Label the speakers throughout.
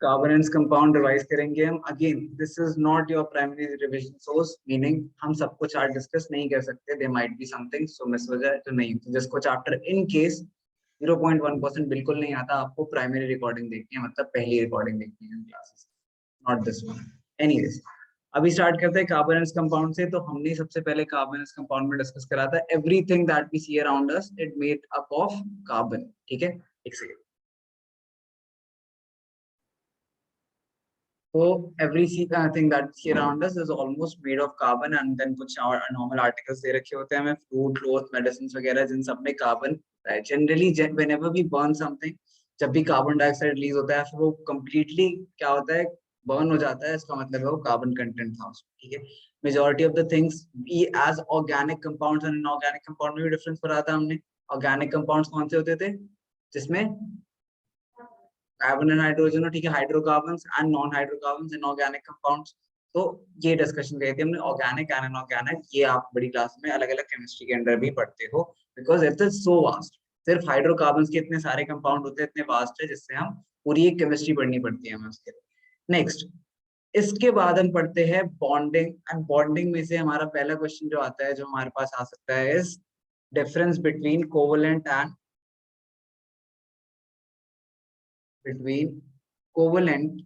Speaker 1: Carbon compound revise करेंगे हम। Again this is not your primary revision source, meaning हम सब कुछ आज डिस्कस नहीं कर सकते, there might be something so miss हो जाए तो नहीं, तो जिसको चैप्टर इन केस 0.1% बिल्कुल नहीं आता, आपको प्राइमरी रिकॉर्डिंग देखनी है, मतलब पहली रिकॉर्डिंग देखनी है classes, not this one. Anyways अभी स्टार्ट करते हैं कार्बन कंपाउंड से। तो हमने सबसे पहले कार्बन कंपाउंड में डिस्कस करा था everything that we see around us it made up of carbon. ठीक है, एक second. So everything that's around us is almost made of carbon, and then कुछ normal articles दे रखे होते हैं हमें, food, clothes, medicines वगैरह, जिन सब में कार्बन है। Generally whenever we burn something, जब भी कार्बन डाइऑक्साइड रिलीज होता है फिर वो completely क्या होता है, बर्न हो जाता है, इसका मतलब है वो कार्बन कंटेंट था उसमें। ठीक है, majority of the things we as organic compounds and inorganic compound में भी डिफरेंस पढ़ा था हमने। ऑर्गेनिक कंपाउंड्स कौन से होते थे, जिसमें कार्बन एंड हाइड्रोजन, ठीक है, hydrocarbons and non hydrocarbons, inorganic compounds. तो ये डिस्कशन गई थी हमने ऑर्गेनिक एंड इनऑर्गेनिक, ये आप बड़ी क्लास में अलग अलग केमिस्ट्री के अंदर भी पढ़ते हो, because it is so vast. सिर्फ हाइड्रोकार्बन्स के इतने सारे कंपाउंड होते हैं, इतने वास्ट है, जिससे हम पूरी एक केमिस्ट्री पढ़नी पड़ती है हमें उसके लिए। नेक्स्ट, इसके बाद हम पढ़ते हैं बॉन्डिंग, एंड बॉन्डिंग में से हमारा पहला क्वेश्चन जो आता है, जो हमारे पास आ सकता है, is difference between covalent and covalent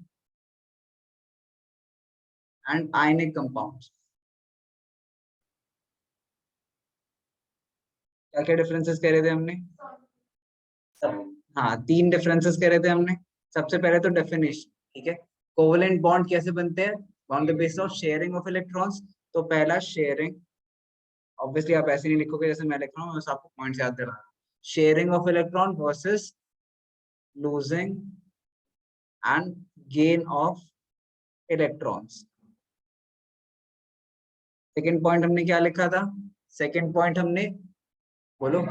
Speaker 1: and ionic compounds. क्या क्या डिफरेंसेस कह रहे थे हमने? हाँ, 3 डिफरेंसेस कह रहे थे हमने। सबसे पहले तो डेफिनेशन, ठीक है, कोवलेंट बॉन्ड कैसे बनते हैं, on the basis of sharing of electrons. तो पहला शेयरिंग, ऑब्वियसली आप ऐसे नहीं लिखोगे जैसे मैं लिख रहा हूँ, बस आपको पॉइंट्स याद कर रहा हूँ। Sharing of electron versus losing and gain of electrons. Second point हमने क्या लिखा था? सेकेंड पॉइंट हमने, बोलो,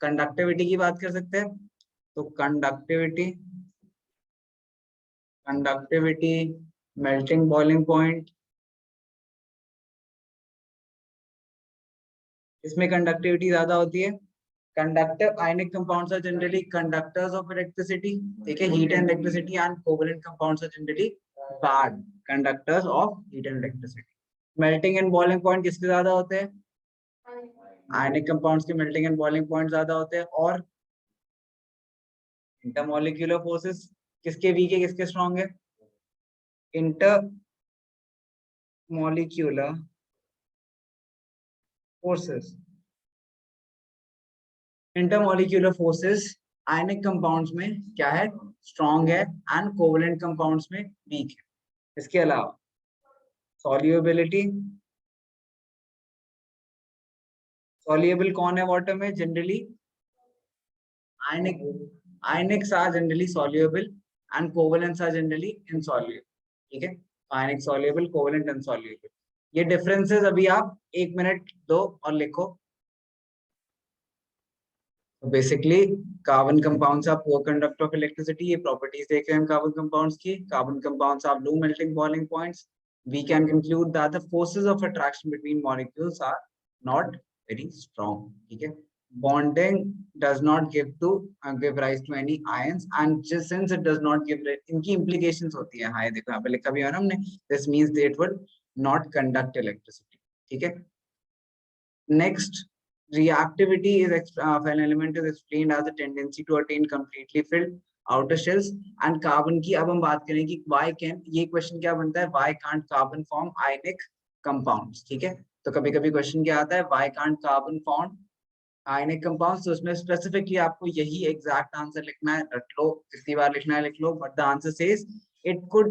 Speaker 1: कंडक्टिविटी की बात कर सकते हैं। तो कंडक्टिविटी, मेल्टिंग बॉइलिंग पॉइंट, इसमें कंडक्टिविटी ज्यादा होती है। Conductive ionic compounds are generally conductors of electricity, ठीक है, heat and electricity, and covalent compounds are generally bad conductors of heat and electricity. Melting and boiling point किसके ज्यादा होते हैं? आयनिक कंपाउंड्स के मेल्टिंग एंड बॉइलिंग पॉइंट ज्यादा होते हैं। और इंटरमॉलिक्यूलर फोर्सेस किसके वीक है, किसके स्ट्रॉन्ग है? Intermolecular forces, intermolecular forces ionic compounds में क्या है, स्ट्रॉन्ग है, एंड कोवलेंट कंपाउंड्स में वीक है। इसके अलावा सॉल्युबिलिटी, सॉल्युबल कौन है वाटर में generally? Ionic, ionics are generally soluble and covalents are generally insoluble. ठीक है, आयनिक सॉल्युबल, कोवलेंट इनसॉल्युबल। ये डिफरेंसेस अभी आप 1 मिनट दो और लिखो। Basically carbon compounds are poor conductor of electricity, ये प्रॉपर्टीज देख रहे हैं कार्बन कंपाउंड्स की। Carbon compounds are low melting boiling points. We can conclude that the forces of attraction between molecules are not very strong. ठीक है, bonding does not give rise to any ions, and just since it does not give, इनकी implications होती है। हाँ, देखो यहाँ पे लिखा भी है ना हमने, this means that it would not conduct electricity. ठीक है, next, reactivity is an element is explained as a tendency to attain completely filled outer shells, and carbon की अब हम बात करें कि why can, ये क्वेश्चन क्या बनता है, why can't carbon form ionic compounds। ठीक है, तो कभी कभी क्वेश्चन क्या आता है, why can't carbon form ionic compounds, तो उसमें स्पेसिफिकली आपको यही एग्जैक्ट आंसर लिखना है, रट लो, कितनी बार लिखना है लिख लो, but the answer says it could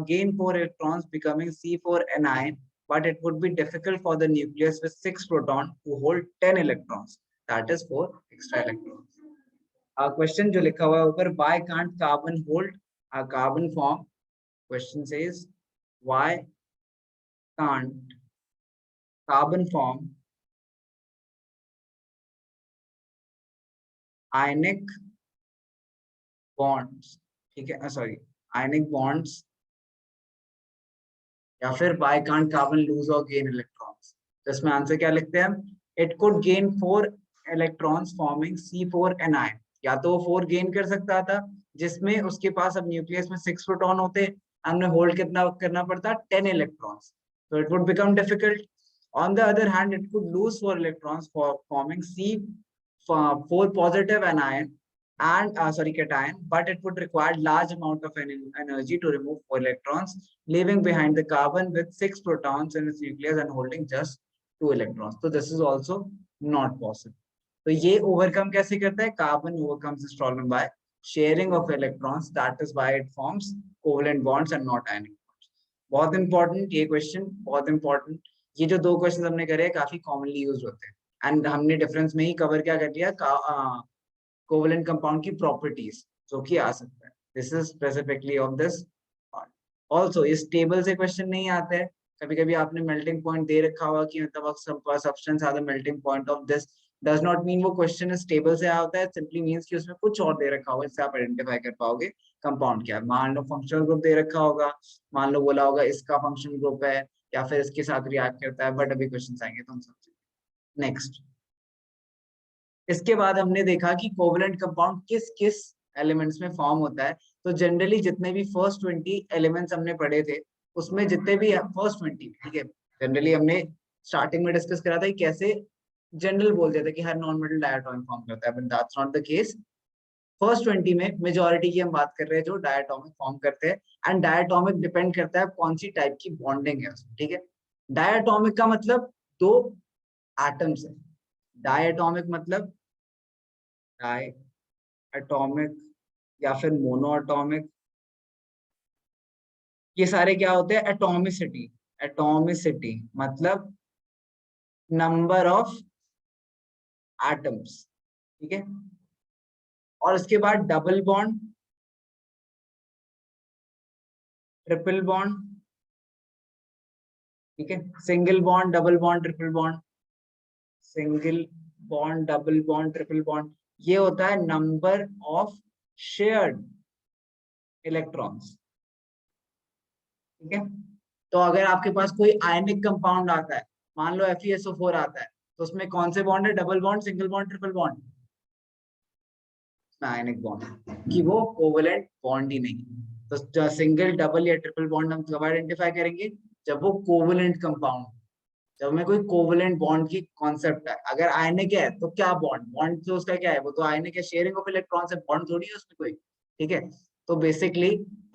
Speaker 1: gain 4 electrons becoming C4 anion, but it would be difficult for the nucleus with 6 protons to hold 10 electrons, that is 4 extra electrons. Question जो लिखा हुआ है ऊपर, why can't carbon hold a carbon form, question says why can't carbon form ionic bonds, ठीक है, sorry, ionic bonds, या फिर why can't carbon lose or gain electrons। तो इसमें आंसर क्या लिखते हैं हम, it could gain 4 electrons forming C4 anion, या तो 4 गेन कर सकता था, जिसमें उसके पास अब न्यूक्लियस में 6 प्रोटॉन होते, हमने होल्ड कितना करना पड़ता, 10 electrons, so it would become difficult. On the other hand, it could lose 4 electrons for forming C4 positive anion and cation, but it would require large amount of energy to remove 4 electrons, leaving behind the carbon with 6 protons in its nucleus and holding just 2 electrons. So this is also not possible. तो ये overcome कैसे करता है, carbon overcomes this problem by sharing of electrons, that is why it forms covalent bonds and not ionic bonds. बहुत important ये question, बहुत important. ये जो दो क्वेश्चन हमने करे हैं काफी कॉमनली यूज होते हैं, एंड हमने डिफरेंस में ही कवर क्या कर लिया, कोवेलेंट कंपाउंड की प्रॉपर्टीज जो कि आ सकता है. This is specifically of this part. Also इस टेबल से क्वेश्चन नहीं आते हैं. कभी कभी आपने मेल्टिंग पॉइंट दे रखा होगा कि मतलब substance has a melting point of this, does not mean वो क्वेश्चन इस टेबल से आया होता है, सिंपली मींस कि उसमें कुछ और दे रखा होगा इससे आप आइडेंटिफाई कर पाओगे कंपाउंड क्या है. मान लो फंक्शनल ग्रुप दे रखा होगा, मान लो बोला होगा इसका फंक्शनल ग्रुप है या फिर इसके साथ रिएक्ट करता है, बट अभी क्वेश्चन आएंगे तो हम समझेंगे. नेक्स्ट, इसके बाद हमने देखा कि कोवेलेंट कंपाउंड किस किस एलिमेंट्स में फॉर्म होता है. तो जनरली जितने भी फर्स्ट 20 एलिमेंट्स हमने पढ़े थे, उसमें जितने भी फर्स्ट 20, ठीक है, जनरली हमने स्टार्टिंग में डिस्कस करा था कि कैसे जनरल बोल देते कि हर नॉन मेटल डायटोमिक फॉर्म करता है, but that's not the case. First 20 में मेजॉरिटी की हम बात कर रहे हैं जो डायटोमिक फॉर्म करते हैं, एंड डायटोमिक डिपेंड करता है कौन सी टाइप की बॉन्डिंग है उसमें. ठीक है, डायटोमिक का मतलब दो एटम्स है. डायटोमिक मतलब डाई एटॉमिक या फिर मोनो एटॉमिक, ये सारे क्या होते हैं, एटॉमिसिटी. एटॉमिसिटी मतलब नंबर ऑफ एटम्स. ठीक है, और उसके बाद डबल बॉन्ड, ट्रिपल बॉन्ड, ठीक है, single bond, double bond, triple bond, single bond, double bond, triple bond. ये होता है नंबर ऑफ शेयर्ड इलेक्ट्रॉन्स. ठीक है, तो अगर आपके पास कोई आयनिक कंपाउंड आता है, मान लो FeSO4 आता है, तो उसमें कौन से बॉन्ड है, double bond, single bond, triple bond, ionic bond, कि वो कोवेलेंट बॉन्ड ही नहीं. तो सिंगल, डबल या ट्रिपल बॉन्ड हम कब आइडेंटिफाई करेंगे, जब वो कोवेलेंट कंपाउंड, जब हमें कोई कोवेलेंट बॉन्ड की कॉन्सेप्ट है. अगर आयनिक है तो क्या बॉन्ड, बॉन्ड तो उसका क्या है, वो तो आयनिक है, शेयरिंग ऑफ इलेक्ट्रॉन से, बॉन्ड थोड़ी है उसमें कोई. ठीक है, तो बेसिकली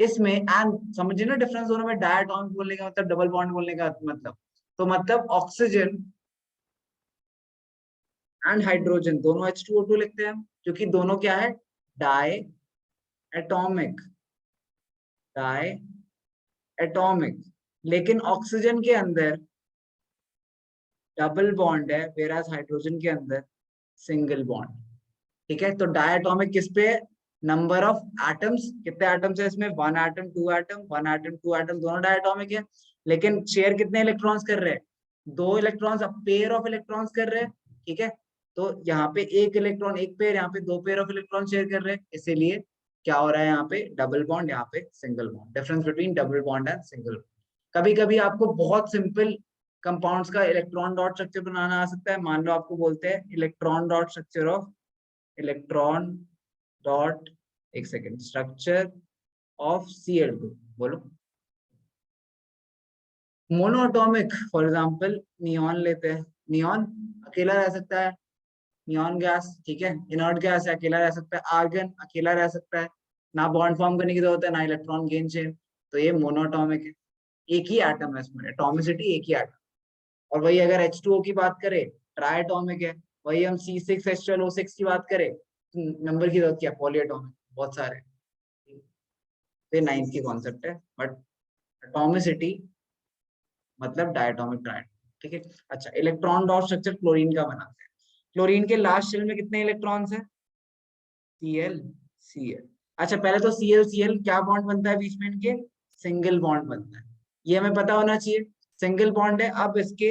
Speaker 1: इसमें एंड समझिए ना डिफरेंस दोनों में, डायटोमिक बोलने का मतलब, डबल बॉन्ड बोलने का मतलब, तो मतलब ऑक्सीजन एंड हाइड्रोजन दोनों H2O2 लिखते हैं, क्योंकि दोनों क्या है, डाई एटॉमिक, डाई एटॉमिक. लेकिन ऑक्सीजन के अंदर डबल बॉन्ड है, वेराज हाइड्रोजन के अंदर सिंगल बॉन्ड. ठीक है, तो डायटोमिक किस पे है, नंबर ऑफ एटम्स, कितने एटम्स है इसमें, one atom, two atom, one atom, two atom, दोनों डायटोमिक है. लेकिन शेयर कितने इलेक्ट्रॉन्स कर रहे हैं, दो इलेक्ट्रॉन्स, अब पेयर ऑफ इलेक्ट्रॉन्स कर रहे हैं. ठीक है, तो यहाँ पे एक इलेक्ट्रॉन एक पेयर, यहाँ पे दो पेयर ऑफ इलेक्ट्रॉन शेयर कर रहे हैं, इसीलिए क्या हो रहा है, यहाँ पे डबल बॉन्ड, यहाँ पे single bond. Difference between double bond and single. कभी कभी आपको बहुत सिंपल कंपाउंड्स का इलेक्ट्रॉन डॉट स्ट्रक्चर बनाना आ सकता है. मान लो आपको बोलते हैं electron dot structure of, electron dot, एक सेकेंड, स्ट्रक्चर ऑफ Cl2, बोलो. मोनोएटॉमिक, फॉर एग्जांपल नियॉन लेते हैं. नियॉन अकेला रह सकता है, नियॉन गैस, ठीक है, इनर्ट गैस है, अकेला रह सकता है. आर्गन अकेला रह सकता है, ना बॉन्ड फॉर्म करने की जरूरत है, ना इलेक्ट्रॉन गेन चेन, तो ये मोनोएटॉमिक है. एक ही एटम है इसमें, एटॉमिसिटी एक ही एटम. और वही अगर H2O की बात करें, ट्राइएटॉमिक है. वही हम C6H12O6 की बात करें, नंबर की जरूरत क्या, पॉलीएटॉमिक, बहुत सारे. ये नाइन्थ की कॉन्सेप्ट है, बट एटॉमिसिटी मतलब डायटोमिक, ट्राइड. ठीक है, अच्छा, इलेक्ट्रॉन डॉट स्ट्रक्चर क्लोरीन का बनाते हैं. क्लोरीन के लास्ट शेल में कितने इलेक्ट्रॉन्स हैं, Cl Cl. अच्छा, पहले तो Cl Cl क्या बॉन्ड बनता है बीच में इनके, सिंगल बॉन्ड बनता है, ये हमें पता होना चाहिए. सिंगल बॉन्ड है, अब इसके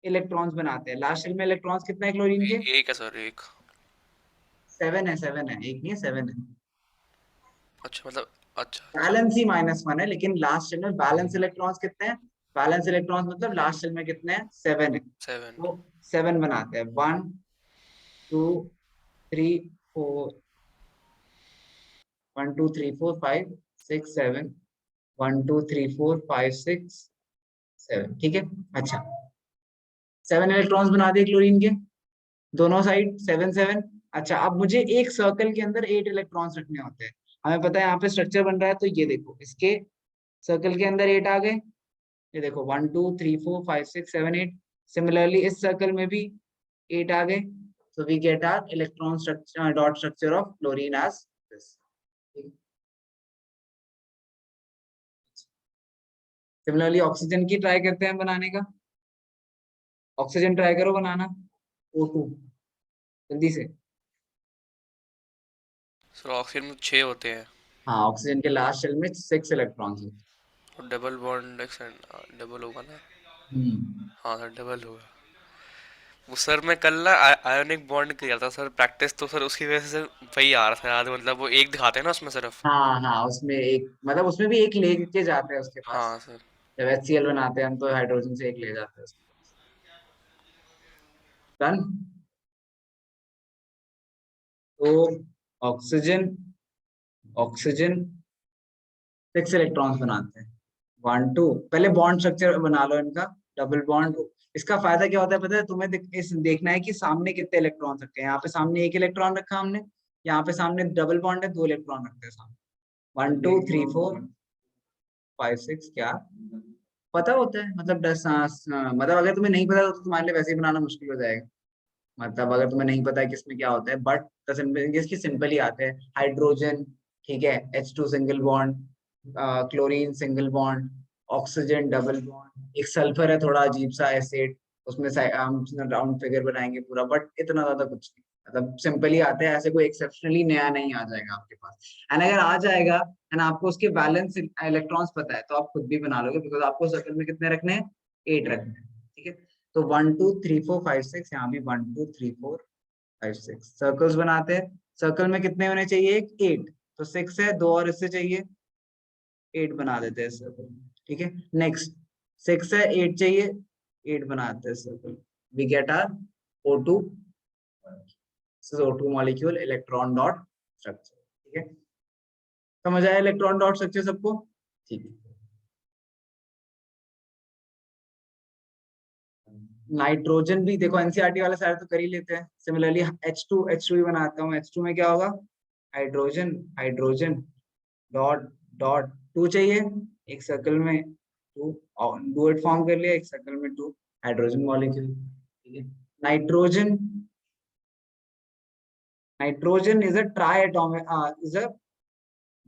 Speaker 1: इलेक्ट्रॉन्स बनाते हैं. लास्ट शेल में इलेक्ट्रॉन्स कितने हैं क्लोरीन के,
Speaker 2: एक है सर, एक.
Speaker 1: 7 है, 7 है, एक नहीं है, 7 है.
Speaker 2: अच्छा, मतलब अच्छा अच्छा.
Speaker 1: बैलेंस ही -1 है, लेकिन लास्ट शेल में बैलेंस इलेक्ट्रॉन्स कितने हैं, बैलेंस इलेक्ट्रॉन्स मतलब लास्ट शेल में कितने हैं, 7 है.
Speaker 2: 7.
Speaker 1: तो 7 बनाते हैं, 1 2 3 4, 1 2 3 4 5 6 7, 1 2 3 4 5 6 7, ठीक है। अच्छा, 7 इलेक्ट्रॉन्स बना दिए क्लोरीन के दोनों साइड, 7 7। अच्छा, अब मुझे एक सर्कल के अंदर 8 इलेक्ट्रॉन्स रखने होते हैं। हमें पता है यहाँ पे स्ट्रक्चर बन रहा है, तो ये देखो इसके सर्कल के अंदर 8 आ गए। ये देखो 1 2 3 4 5 6 7 8। सिमिलरली इस सर्कल में भी 8 आ गए। So we get our electron structure, dot structure of chlorine as this. Similarly oxygen की ट्राई करते हैं बनाने का। ऑक्सीजन ट्राई करो बनाना, O2 जल्दी से।
Speaker 2: सर ऑक्सीजन में 6 होते हैं
Speaker 1: हाँ, ऑक्सीजन के लास्ट शेल में 6 इलेक्ट्रॉन्स हैं।
Speaker 2: और डबल बॉन्ड डबल होगा ना।
Speaker 1: हम्म।
Speaker 2: हाँ सर डबल होगा। वो सर मैं कल ना आयोनिक बॉन्ड किया था सर प्रैक्टिस, तो सर उसकी वजह से वही आ रहा था याद, मतलब वो एक दिखाते हैं ना उसमें सिर्फ।
Speaker 1: हाँ हाँ, उसमें एक मतलब उसमें भी एक लेके जाते हैं उसके पास।
Speaker 2: हाँ सर।
Speaker 1: जब HCl बनाते हैं हम तो हाइड्रोजन से एक ले जाते हैं उसके पास। डन। तो ऑक्सीजन, ऑक्सीजन 6 इलेक्ट्रॉन्स बनाते हैं। 1 2, पहले बॉन्ड स्ट्रक्चर बना लो इनका। Double bond. इसका फायदा क्या होता है पता है तुम्हें? देखना है कि सामने कितने इलेक्ट्रॉन रखे हैं। यहाँ पे सामने एक इलेक्ट्रॉन रखा हमने, यहाँ पे सामने डबल बॉन्ड है, 2 इलेक्ट्रॉन रखते हैं सामने। 1 2 3 4 5 6, क्या पता होता है? मतलब 10, मतलब अगर तुम्हें नहीं पता तो तुम्हारे लिए वैसे ही बनाना मुश्किल हो जाएगा। मतलब अगर तुम्हें नहीं पता है कि इसमें क्या होता है, बट इसकी सिंपल ही आते हैं। हाइड्रोजन, ठीक है, H2 single bond, chlorine single bond, oxygen double bond, एक सल्फर है थोड़ा अजीब सा एसिड, उसमें हम राउंड फिगर बनाएंगे पूरा, बट इतना ज्यादा कुछ नहीं। मतलब सिंपल ही आते हैं, ऐसे कोई एक्सेप्शनली नया नहीं आ जाएगा आपके पास। एंड अगर आ जाएगा एंड आपको उसके बैलेंस इलेक्ट्रॉन्स पता है तो आप खुद भी बना लोगे, बिकॉज आपको सर्कल में कितने रखने हैं? 8 रखने हैं, ठीक है। तो 1 2 3 4 5 6, यहाँ भी 1 2 3 4 5 6 सर्कल्स बनाते हैं। सर्कल में कितने होने चाहिए? एक 8, तो 6 है, दो और इससे चाहिए, 8 बना देते हैं सर्कल, ठीक है। नेक्स्ट, 6 है, 8 चाहिए, 8 बनाते हैं circle. We get our O2, O2 molecule electron dot structure, ठीक है। समझ आया इलेक्ट्रॉन डॉट स्ट्रक्चर सबको? ठीक है। नाइट्रोजन भी देखो, एनसीईआरटी वाले सारे तो कर ही लेते हैं। सिमिलरली H2 भी बनाता हूँ। H2 में क्या होगा? हाइड्रोजन, हाइड्रोजन डॉट डॉट 2 चाहिए एक सर्कल में, 2 डुएट फॉर्म कर लिया एक सर्कल में, 2 हाइड्रोजन मॉलिक्यूल, ठीक है। Nitrogen, nitrogen is a try atomic, is a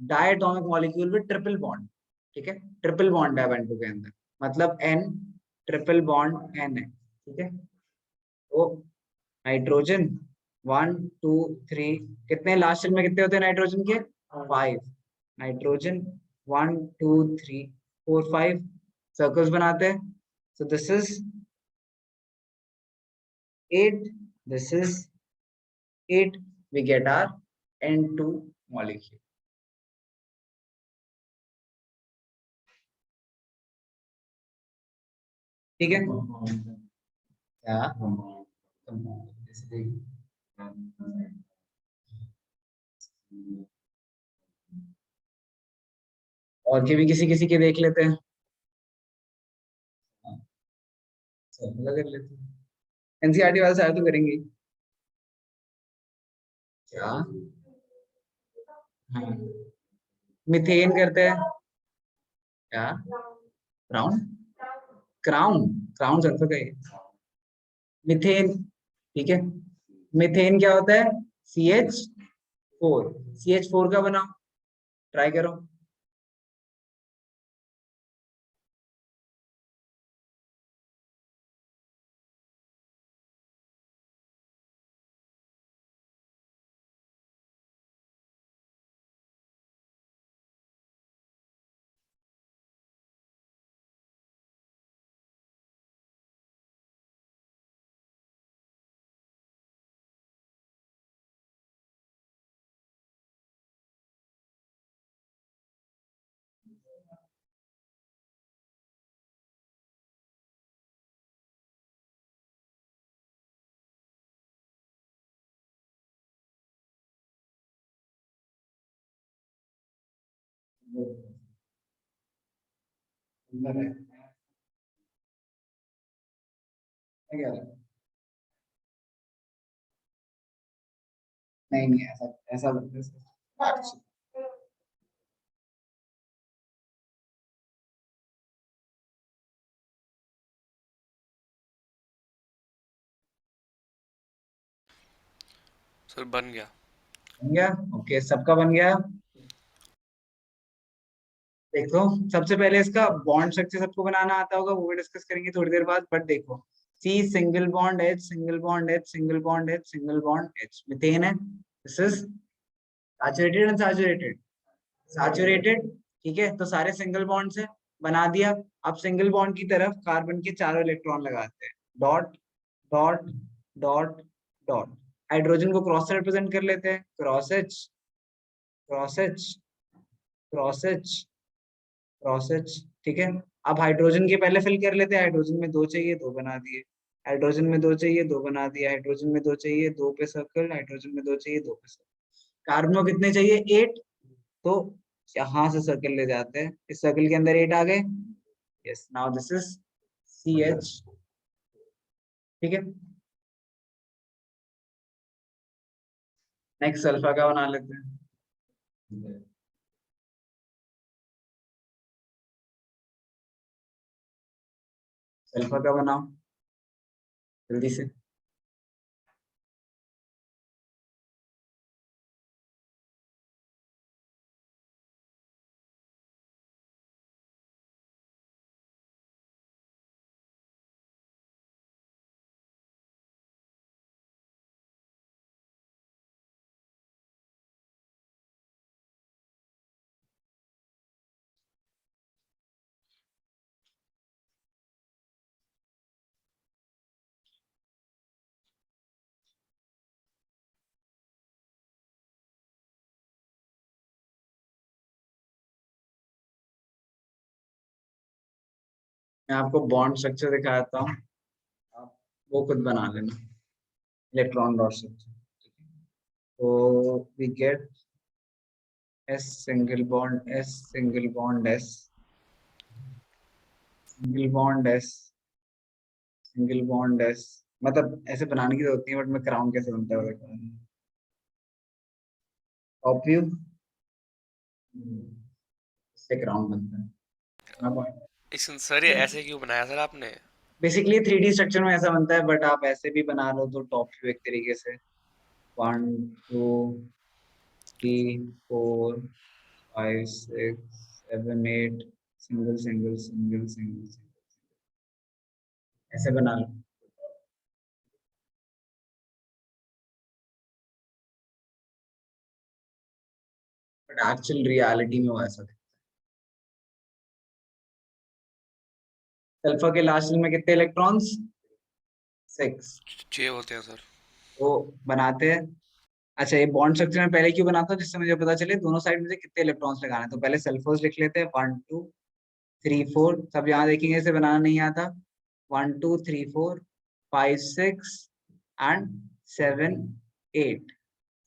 Speaker 1: diatomic molecule with triple bond, ठीक है। ट्रिपल बॉन्ड है N2 के अंदर, मतलब N, ट्रिपल बॉन्ड N है, ठीक है। तो नाइट्रोजन 1 2 3, कितने लास्ट में कितने होते हैं नाइट्रोजन के? 5। नाइट्रोजन 1 2 3 4 5 सर्कल्स बनाते हैं। So this is 8, this is 8, we get our N2 molecule, ठीक है। क्या और के भी किसी किसी के देख लेते हैं, फॉर्मूला कर लेते हैं। एनसीईआरटी वाले सारे तो करेंगे ही। क्या? हाँ, मिथेन करते हैं। क्या? क्राउन, क्राउन, क्राउन सल्फर का ही है। मिथेन, ठीक है। मिथेन क्या होता है? CH4, CH4 का बनाओ, ट्राई करो। नहीं नहीं, ऐसा ऐसा
Speaker 2: सर बन गया।
Speaker 1: बन गया। ओके, सबका बन गया। देखो, सबसे पहले इसका बॉन्ड स्ट्रक्चर सबको बनाना आता होगा, वो भी डिस्कस करेंगे थोड़ी देर बाद। बट देखो, C single bond H, single bond H, single bond H, single bond H, methane है। This is saturated and saturated, saturated. ठीक है, तो सारे सिंगल बॉन्ड से बना दिया। अब सिंगल बॉन्ड की तरफ कार्बन के चारों इलेक्ट्रॉन लगाते हैं, dot dot dot dot. Hydrogen को क्रॉस से रिप्रेजेंट कर लेते हैं, cross H, cross H, cross H, cross H. ठीक है, अब हाइड्रोजन के पहले फिल कर लेते हैं। हाइड्रोजन में दो चाहिए, दो बना दिए। हाइड्रोजन में दो चाहिए, दो बना दिया। हाइड्रोजन में दो चाहिए, दो पे सर्कल। हाइड्रोजन में दो चाहिए, दो पे सर्कल। कार्बन को कितने चाहिए? 8। तो यहाँ से सर्कल ले जाते हैं, इस सर्कल के अंदर 8 आ गए। Yes, now this is CH। ठीक है, नेक्स्ट सल्फा का बना लेते हैं। सल्फा का बनाओ जल्दी से। मैं आपको बॉन्ड स्ट्रक्चर दिखाता हूँ, आप वो खुद बना लेना, इलेक्ट्रॉन डॉट स्ट्रक्चर। तो we get S single bond S, single bond S, single bond S, single bond S। मतलब ऐसे बनाने की जरूरत नहीं है, बट मैं कराऊं कैसे बनता है देखो। टॉप व्यू से कराउंड बनता है।
Speaker 2: इस सर ये ऐसे क्यों बनाया सर आपने?
Speaker 1: बेसिकली 3D स्ट्रक्चर में ऐसा बनता है, बट आप ऐसे भी बना लो तो टॉप व्यू एक तरीके से। 1 2 3 4 5 6 7 8, सिंगल सिंगल सिंगल सिंगल ऐसे बना लो। बट एक्चुअल रियलिटी में वो ऐसा सल्फर के लास्ट में कितने इलेक्ट्रॉन्स? 6।
Speaker 2: 6 होते हैं सर।
Speaker 1: वो बनाते हैं। अच्छा, ये बॉन्ड स्ट्रक्चर में पहले क्यों बनाता हूँ? जिससे मुझे पता चले दोनों साइड में से कितने इलेक्ट्रॉन्स लगाने हैं। तो पहले सल्फर्स लिख लेते हैं, 1 2 3 4। सब यहाँ देखेंगे, इसे बनाना नहीं आता। 1 2 3 4 5 6 एंड 7 8।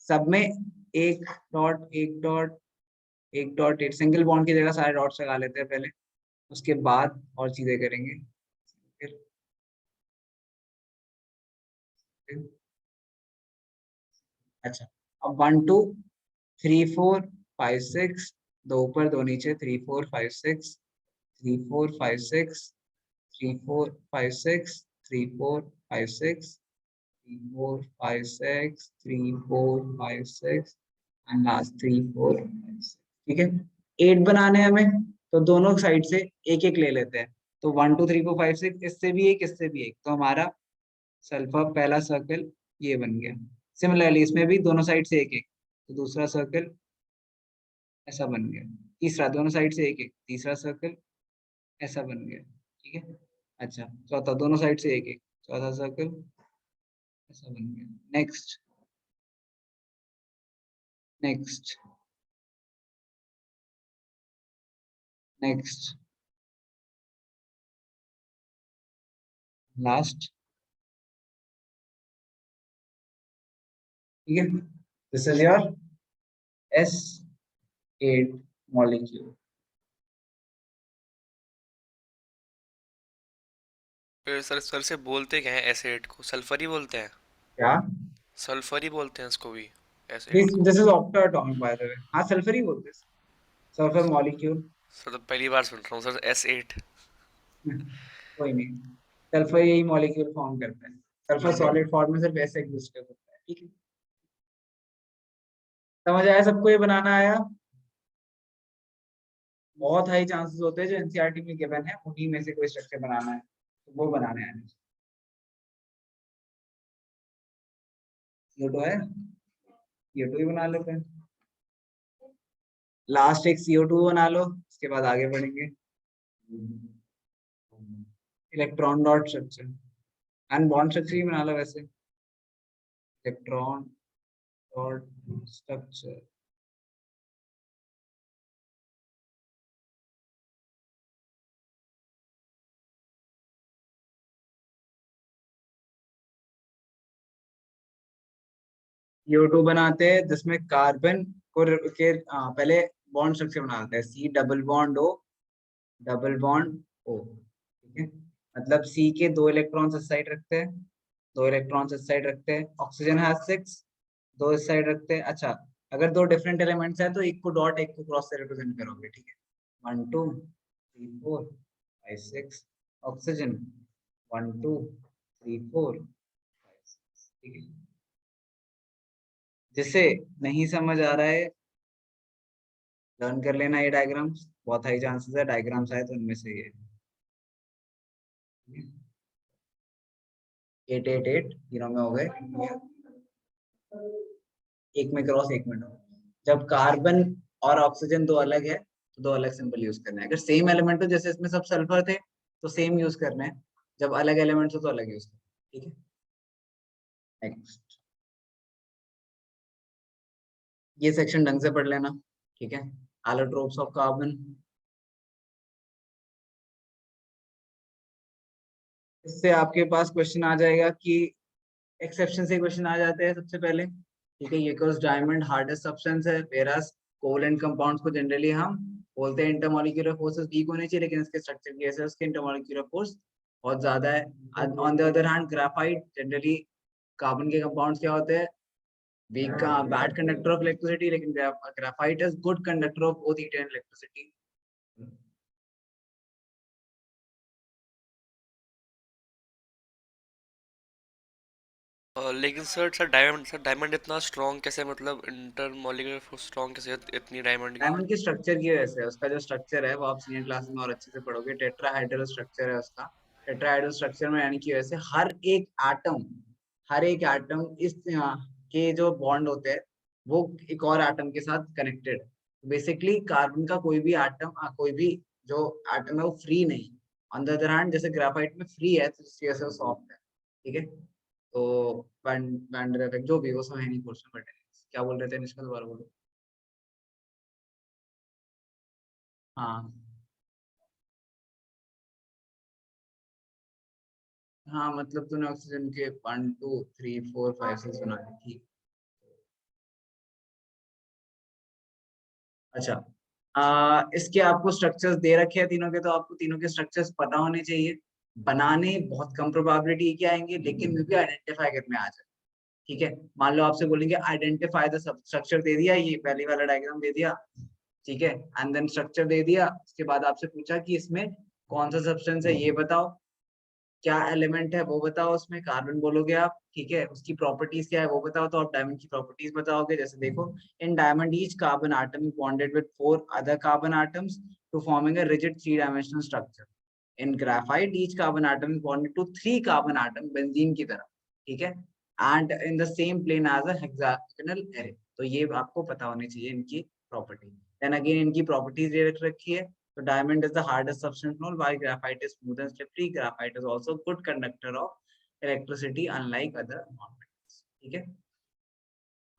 Speaker 1: सब में एक डॉट, एक डॉट, एक डॉट, एक सिंगल बॉन्ड की जगह सारे डॉट्स लगा लेते हैं पहले, उसके बाद और चीजें करेंगे। फिर अच्छा, अब 1 2 3 4 5 6, दो ऊपर दो नीचे, 3 4 5 6, 3 4 5 6, 3 4 5 6, 3 4 5 6, 3 4 5 6, 3 4 5 6 एंड लास्ट 3 4 5 6। ठीक है, 8 बनाने हैं हमें, तो दोनों साइड से एक एक ले लेते हैं। तो 1 2 3 4 5 6, इससे भी एक, इससे भी एक, तो हमारा सल्फर पहला सर्कल ये बन गया। सिमिलरली इसमें भी दोनों साइड से एक एक, तो दूसरा सर्कल ऐसा बन गया। तीसरा दोनों साइड से एक एक, तीसरा सर्कल ऐसा बन गया। ठीक है, अच्छा चौथा दोनों साइड से एक एक, चौथा सर्कल ऐसा बन गया। Next, next, next, last. ठीक है, this is your S8 molecule.
Speaker 2: फिर सर से बोलते क्या है एसिड को? सल्फर ही बोलते हैं?
Speaker 1: क्या?
Speaker 2: सल्फर ही बोलते हैं इसको भी, एसिड को?
Speaker 1: This is octatomic by the way. हाँ सल्फर ही बोलते हैं, सल्फर मॉलिक्यूल।
Speaker 2: सर तो पहली बार सुन रहा हूँ सर, S8।
Speaker 1: कोई नहीं, सल्फर यही मॉलिक्यूल फॉर्म करता है। सल्फर सॉलिड फॉर्म में सिर्फ ऐसे एग्जिस्ट करता है, ठीक है। समझ आया सबको? ये बनाना आया? बहुत हाई चांसेस होते हैं जो एनसीईआरटी में गिवन है उन्हीं में से कोई स्ट्रक्चर बनाना है, तो वो बनाने आने। CO2 है, CO2 ही बना लेते हैं। लास्ट एक CO2 बना लो, उसके बाद आगे बढ़ेंगे। Electron dot structure, unbond structure ही बना लो वैसे। Electron dot structure. CO2 बनाते हैं जिसमें कार्बन को पहले बॉन्ड स्ट्रक्चर बनाते हैं, C double bond O double bond O, ठीक है। मतलब C के 2 इलेक्ट्रॉन्स इस साइड रखते हैं, 2 इलेक्ट्रॉन्स इस साइड रखते हैं। ऑक्सीजन है 6, 2 इस साइड रखते हैं। अच्छा, अगर 2 डिफरेंट एलिमेंट्स है तो एक को डॉट एक को क्रॉस से रिप्रेजेंट करोगे, ठीक है। 1 2 3 4 5 6 ऑक्सीजन, 1 2 3 4 5 6, ठीक है। जिसे नहीं समझ आ रहा है लर्न कर लेना ये डायग्राम्स, बहुत हाई चांसेस है डायग्राम्स आए तो इनमें से ये 8 8 8 तीनों में हो गए, एक में क्रॉस एक में डॉट। जब कार्बन और ऑक्सीजन दो अलग है तो दो अलग सिंबल यूज करना है। अगर सेम एलिमेंट हो, जैसे इसमें सब सल्फर थे तो सेम यूज करना है, जब अलग एलिमेंट्स हो तो अलग यूज करना है, ठीक है। नेक्स्ट, ये सेक्शन ढंग से पढ़ लेना, ठीक है। एलोट्रोप्स ऑफ कार्बन, इससे आपके पास क्वेश्चन आ जाएगा कि एक्सेप्शन से क्वेश्चन आ जाते हैं सबसे पहले, ठीक है। ये कोर्स डायमंड हार्डेस्ट सब्सटेंस है, वेरास कोवलेंट कंपाउंड्स को जनरली हम बोलते हैं इंटरमॉलिक्यूलर फोर्सेस वीक होने चाहिए, लेकिन इसके स्ट्रक्चर की वजह से उसके इंटरमॉलिक्यूलर फोर्स बहुत ज्यादा है। On the other hand graphite generally, carbon के कंपाउंड्स क्या होते हैं, weak bad conductor of electricity, लेकिन graphite is good conductor of both heat and electricity.
Speaker 2: लेकिन सर डायमंड इतना स्ट्रॉन्ग कैसे, मतलब इंटर मॉलिक्यूलर फोर्स स्ट्रॉन्ग कैसे इतनी डायमंड की?
Speaker 1: डायमंड के स्ट्रक्चर की वजह से, उसका जो स्ट्रक्चर है वो आप सीनियर क्लासेस में और अच्छे से पढ़ोगे। टेट्राहाइड्रल स्ट्रक्चर है उसका। टेट्राहाइड्रल स्ट्रक्चर में यानी कि वैसे हर एक एटम इस के जो बॉन्ड होते हैं वो एक और एटम के साथ कनेक्टेड। बेसिकली कार्बन का कोई भी एटम, कोई भी जो एटम है वो फ्री नहीं। ऑन द अदर हैंड जैसे ग्राफाइट में फ्री है तो इसकी वजह से वो सॉफ्ट है, ठीक है। तो वैन डेर इफेक्ट जो भी, वो सब है नहीं क्वेश्चन, बट क्या बोल रहे थे निष्कल, दोबारा बोलो। हाँ हाँ, मतलब तूने ऑक्सीजन के 1 2 3 4 5 6 बना दी, ठीक। अच्छा, इसके आपको स्ट्रक्चर्स दे रखे हैं तीनों के, तो आपको तीनों के स्ट्रक्चर्स पता होने चाहिए। बनाने बहुत कम प्रोबेबिलिटी के आएंगे, लेकिन मे भी आइडेंटिफाई करने आ जाए, ठीक है। मान लो आपसे बोलेंगे आइडेंटिफाई द स्ट्रक्चर, दे दिया ये पहली वाला डायग्राम दे दिया, ठीक है। एंड देन स्ट्रक्चर दे दिया, उसके बाद आपसे पूछा कि इसमें कौन सा सब्सटेंस है ये बताओ, क्या एलिमेंट है वो बताओ, उसमें कार्बन बोलोगे आप, ठीक है। उसकी प्रॉपर्टीज क्या है वो बताओ, तो आप डायमंड की प्रॉपर्टीज बताओगे। जैसे देखो, in diamond each carbon atom bonded with 4 other carbon atoms to forming a rigid 3 dimensional structure. In graphite each carbon atom bonded to 3 carbon atom benzene की तरह, ठीक है। And in the same plane as a hexagonal array. तो ये आपको पता होनी चाहिए इनकी प्रॉपर्टी। देन अगेन इनकी प्रॉपर्टीज दे रखी है। So diamond is the hardest substance known, while graphite is smooth and slippery. Graphite is also good conductor of electricity, unlike other non-metals. ठीक है।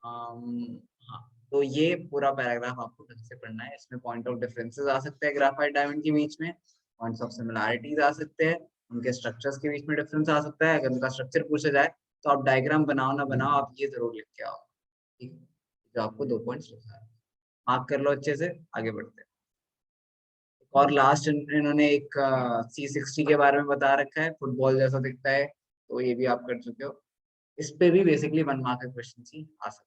Speaker 1: हाँ, तो ये पूरा पैराग्राफ आपको ढंग से पढ़ना है। इसमें पॉइंट ऑफ डिफरेंसेस आ सकते हैं ग्राफाइट डायमंड के बीच में, पॉइंट्स ऑफ सिमिलैरिटीज आ सकते हैं, उनके स्ट्रक्चर्स के बीच में डिफरेंस आ सकता है। अगर उनका स्ट्रक्चर पूछा जाए तो आप डायग्राम बनाओ ना बनाओ, आप ये जरूर लिख के आओ, ठीक है। जो आपको 2 पॉइंट्स लिखा है। मार्क कर लो अच्छे से, आगे बढ़ते हैं। और लास्ट इन्होंने एक C60 के बारे में बता रखा है, फुटबॉल जैसा दिखता है, तो ये भी आप कर चुके हो। इस पे भी बेसिकली 1 मार्क का क्वेश्चन ही आ सकता है।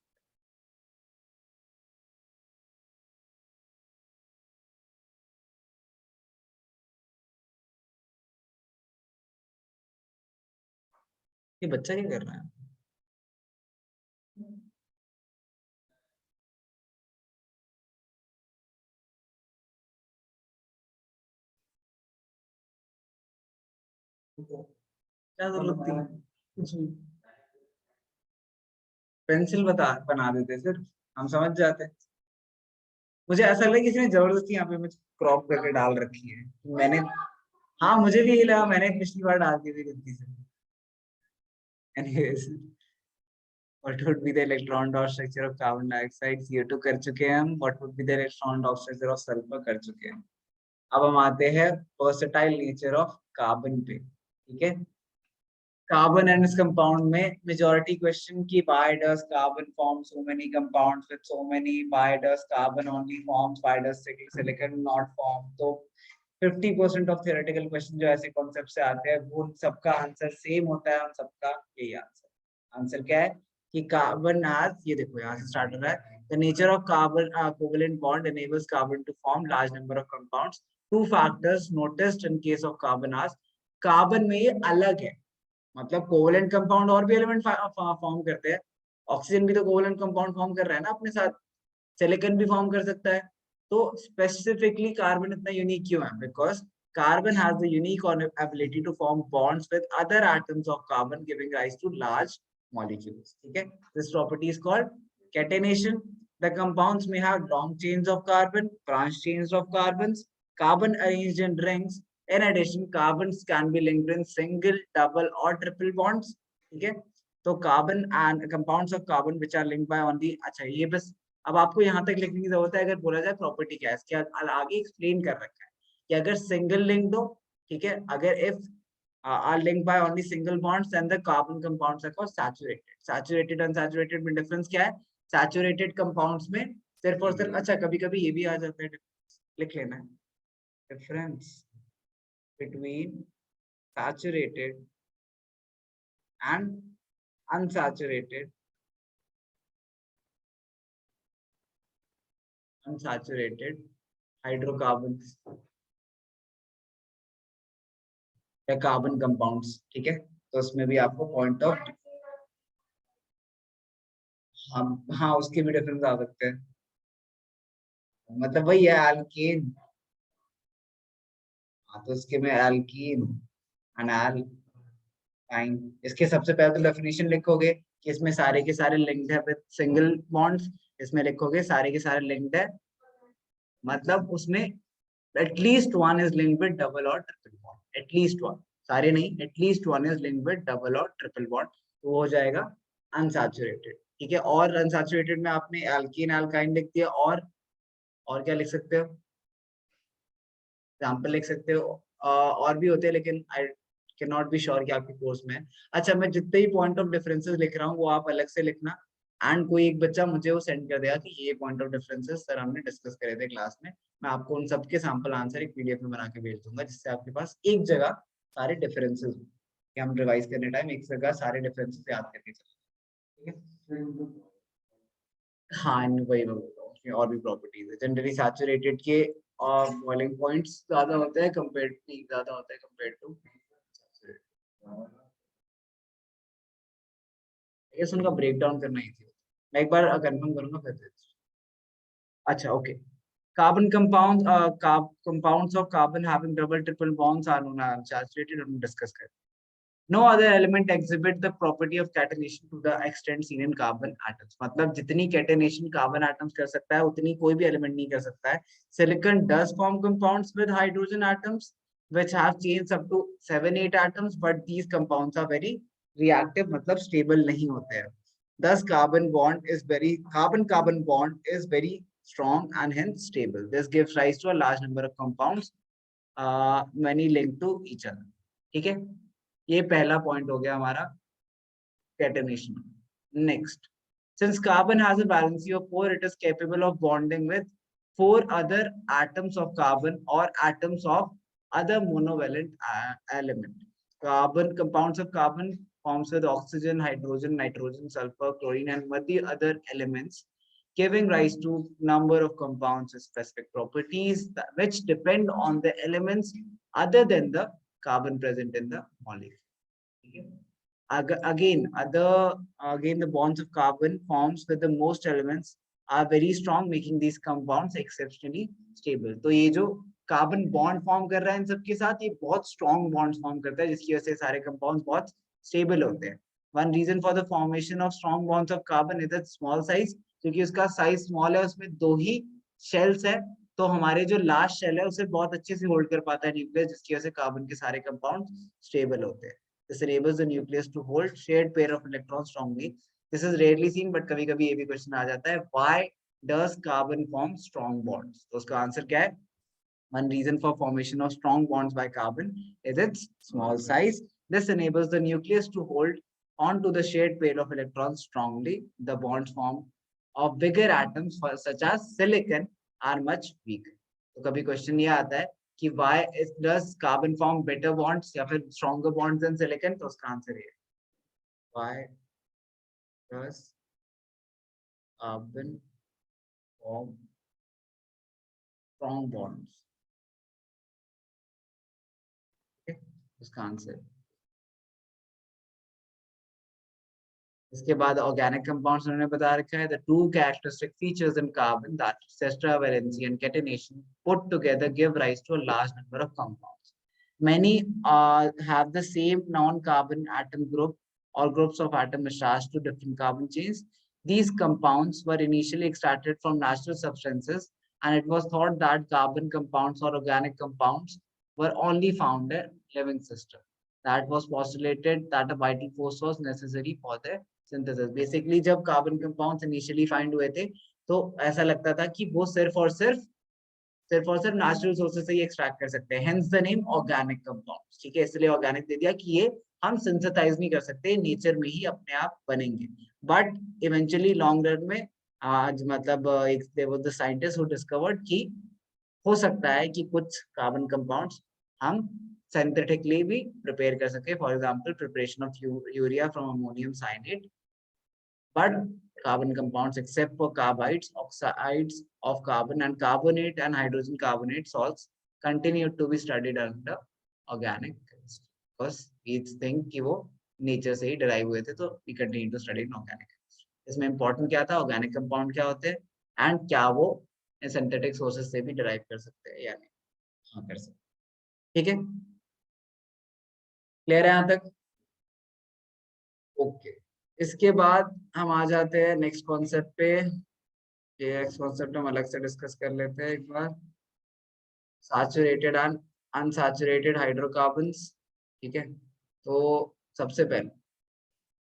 Speaker 1: ये बच्चा क्या कर रहा है? क्या जरूरत थी? कुछ नहीं, पेंसिल बना देते सिर्फ, हम समझ जाते। मुझे ऐसा लगा किसी ने जबरदस्ती यहाँ पे मुझे क्रॉप करके डाल रखी है, मैंने, हाँ मुझे भी यही लगा, मैंने पिछली बार डाल दी थी गलती से। Anyways, what would be the electron dot structure of carbon dioxide? CO2 कर चुके हैं हम। What would be the electron dot structure of sulfur कर चुके हैं। अब हम आते हैं versatile nature of carbon पे, ठीक है। Carbon and its compound में majority question की why does carbon form so many compounds with so many, why does carbon only forms, why does silicon not form? तो 50% ऑफ theoretical question जो ऐसे concept से आते हैं वो सबका आंसर सेम होता है, उन सबका यही आंसर। आंसर क्या है कि कार्बन आज, ये देखो यहाँ से स्टार्ट हो रहा है, the nature of carbon covalent bond enables carbon to form large number of compounds. Two factors noticed in case of carbon आज, कार्बन में ये अलग है, मतलब कोवलेंट कंपाउंड और भी एलिमेंट फॉर्म करते हैं, ऑक्सीजन भी तो कोवलेंट कंपाउंड फॉर्म कर रहा है ना अपने साथ, सिलिकॉन भी फॉर्म कर सकता है। तो स्पेसिफिकली कार्बन इतना यूनिक क्यों है? Because carbon has the unique ability to form bonds with other atoms of carbon giving rise to large molecules, ठीक है। This property is called catenation. The compounds may have long chains of carbon, branch chains of carbons, carbon arranged in rings. In addition, carbons can be linked in single, double or triple bonds, ठीक है। तो carbon and compounds of carbon which are linked by only, अच्छा ये बस अब आपको यहाँ तक लिखने की जरूरत है। अगर बोला जाए प्रॉपर्टी क्या है इसके आगे एक्सप्लेन कर रखा है कि अगर सिंगल लिंक्ड हो, ठीक है, अगर if are linked by only single bonds then the carbon compounds are called saturated. Saturated unsaturated में डिफरेंस क्या है? Saturated compounds में सिर्फ और सिर्फ, अच्छा कभी कभी ये भी आ जाता है, लिख लेना है, difference between saturated and unsaturated hydrocarbons या कार्बन कंपाउंड्स, ठीक है। तो उसमें भी आपको पॉइंट ऑफ, हाँ हाँ उसके भी डिफरेंस आ सकते हैं, मतलब वही है एल्केन, हाँ तो उसके में एल्कीन अनाल फाइन। इसके सबसे पहले तो डेफिनेशन लिखोगे कि इसमें सारे के सारे लिंक्ड है विद सिंगल बॉन्ड्स, इसमें लिखोगे सारे के सारे लिंक्ड है, मतलब उसमें at least one is linked with double और ट्रिपल बॉन्ड, एटलीस्ट वन, सारे नहीं, at least one is linked with double और ट्रिपल बॉन्ड, तो वो हो जाएगा अनसैचुरेटेड, ठीक है। और अनसैचुरेटेड में आपने एल्कीन एल्काइन लिख दिया, और क्या लिख सकते हो, एग्जाम्पल लिख सकते हो, और भी होते हैं लेकिन I can not be sure कि आपके कोर्स में है। अच्छा मैं जितने ही पॉइंट ऑफ डिफरेंसेस लिख रहा हूँ वो आप अलग से लिखना, एंड कोई एक बच्चा मुझे वो सेंड कर देगा कि ये पॉइंट ऑफ डिफरेंसेस सर हमने डिस्कस करे थे क्लास में, मैं आपको उन सबके सैंपल आंसर एक पीडीएफ में बना के भेज दूंगा, जिससे आपके पास एक जगह सारे डिफरेंसेस कि हम रिवाइज करने टाइम एक जगह सारे डिफरेंसेस याद करके चलें, ठीक है। हाँ वही मैं बोल रहा हूँ, उसमें और भी प्रॉपर्टीज है। जनरली सैचुरेटेड के और बॉइलिंग पॉइंट्स ज्यादा होते हैं कंपेयर, ज्यादा होता है कंपेयर टू, ये उनका ब्रेक डाउन करना ही थी, मैं एक बार कंफर्म करूंगा फिर। अच्छा okay, carbon compounds of carbon having double triple bonds are known as unsaturated, हम डिस्कस करें। No other element exhibit the property of catenation to the extent seen in carbon atoms. मतलब जितनी catenation carbon atoms कर सकता है उतनी कोई भी element नहीं कर सकता है। Silicon does form compounds with hydrogen atoms which have chains up to 7-8 atoms, but these compounds are very reactive, मतलब stable नहीं होते हैं। Thus carbon bond is very strong and hence stable. This gives rise to a large number of compounds, many linked to each other. ठीक है, ये पहला point हो गया हमारा catenation. Next Since carbon has a valency of 4, it is capable of bonding with 4 other atoms of carbon or atoms of other monovalent element. Carbon compounds of carbon forms with oxygen, hydrogen, nitrogen, sulfur, chlorine, and many other elements, giving rise to number of compounds with specific properties which depend on the elements other than the carbon present in the molecule. Again, the bonds of carbon forms with the most elements are very strong, making these compounds exceptionally stable. तो ये जो carbon bond form कर रहा है इन सबके साथ, ये बहुत स्ट्रॉन्ग बॉन्ड्स फॉर्म करता है, जिसकी वजह से सारे कंपाउंड्स बहुत स्टेबल होते हैं. One reason for the formation of strong bonds of carbon is its small size, क्योंकि उसका साइज स्मॉल है, उसमें 2 ही शेल्स है, तो हमारे जो लास्ट शेल है उसे बहुत अच्छे से होल्ड कर पाता है न्यूक्लियस, जिसकी वजह से कार्बन के सारे कंपाउंड स्टेबल होते हैं. This enables the nucleus to hold shared pair of electrons strongly. This is rarely seen, but कभी-कभी ये भी क्वेश्चन आ जाता है. Why does carbon form strong bonds? तो उसका आंसर क्या है? One reason for formation of strong bonds by carbon is its small size. This enables the nucleus to hold onto the shared pair of electrons strongly. The bonds formed of bigger atoms, such as silicon, are much weaker. तो कभी question ये आता है कि why does carbon form better bonds या फिर stronger bonds than silicon, तो उसका आंसर है why does carbon form strong bonds. Okay, उसका आंसर. इसके बाद ऑर्गेनिक कंपाउंड्स उन्होंने बता रखा है. The two characteristic features in carbon, that tetravalency and catenation, put together give rise to a large number of compounds. Many have the same non-carbon atom group or groups of atoms attached to different carbon chains. These compounds were initially extracted from natural substances, and it was thought that carbon compounds or organic compounds were only found in living system. That was postulated that a vital force was necessary for their synthesis. Basically, जब carbon compounds initially find हुए थे, तो ऐसा लगता था कि वो सिर्फ और सिर्फ नेचुरल सोर्सेज से ही एक्सट्रैक्ट कर सकते हैं. Hence the name organic compounds. ठीक है, इसलिए ऑर्गेनिक दे दिया कि ये हम सिंथेसाइज नहीं कर सकते, नेचर में ही अपने आप बनेंगे. बट इवेंचुअली लॉन्ग रन में आज मतलब एक there was the scientist who discovered कि हो सकता है कि कुछ कार्बन कंपाउंड्स हम सिंथेटिकली भी प्रिपेयर कर सके. For example preparation of urea from ammonium cyanate. But carbon compounds, except for carbides, oxides of carbon, and carbonate and hydrogen carbonate salts, continue to be studied under organic chemistry, because we think कि वो nature से ही derive हुए थे, तो we continue to study in organic chemistry. इसमें important क्या था, organic compound क्या होते हैं, and क्या वो synthetic sources से भी derive कर सकते हैं या नहीं. हाँ, कर सकते. ठीक है, क्लियर है यहाँ तक? ओके. इसके बाद हम आ जाते हैं नेक्स्ट कॉन्सेप्ट पे. ये नेक्स्ट कॉन्सेप्ट हम अलग से डिस्कस कर लेते हैं एक बार. Saturated and unsaturated hydrocarbons. ठीक है, तो सबसे पहले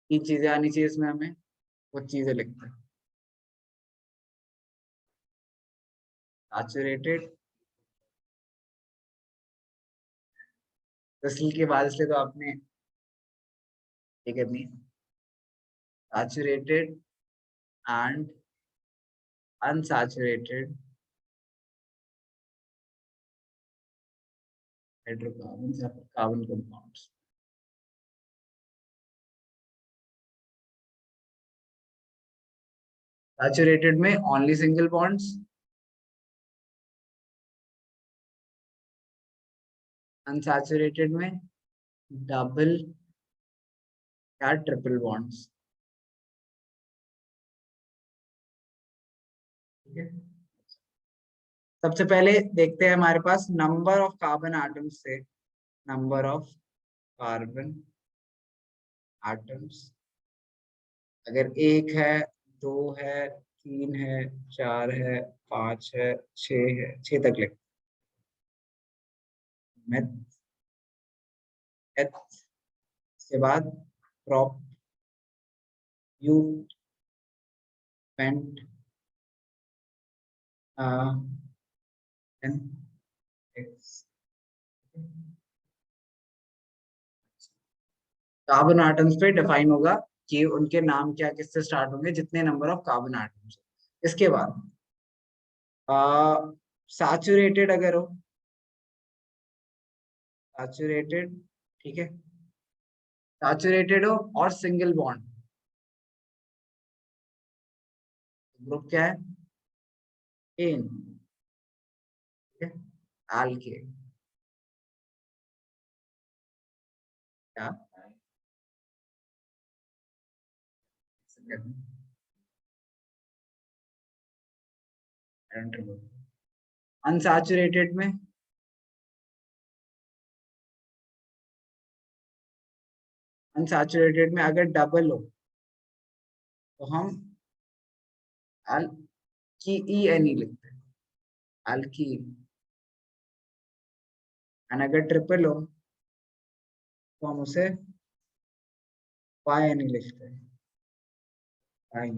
Speaker 1: 3 चीजें आनी चाहिए इसमें, हमें वो चीजें लिखते हैं. सैचुरेटेड, तस्लील के बाद इसलिए तो आपने ये करनी है. Saturated and unsaturated hydrocarbons or carbon compounds. Saturated में only single bonds, unsaturated में double या ट्रिपल बॉन्ड्स. सबसे पहले देखते हैं हमारे पास नंबर ऑफ कार्बन एटम्स से. नंबर ऑफ कार्बन एटम्स अगर 1 है, 2 है, 3 है, 4 है, 5 है, 6 है, 6 तक लिख. इसके बाद prop, you, pent, and x. Carbon atoms पे डिफाइन होगा कि उनके नाम क्या किससे स्टार्ट होंगे, जितने नंबर ऑफ कार्बन एटम्स। इसके बाद सैचुरेटेड अगर हो, सैचुरेटेड, ठीक है, सैचुरेटेड हो और सिंगल बॉन्ड, ग्रुप क्या है, एन, ठीक है, एल्केन, क्या, अनसैचुरेटेड में, अनसैचुरेटेड में अगर डबल हो तो हम एल की ई एन ई लिखते हैं, एल्कीन। एंड अगर ट्रिपल हो तो हम उसे वाई एन ई लिखते हैं, वाई,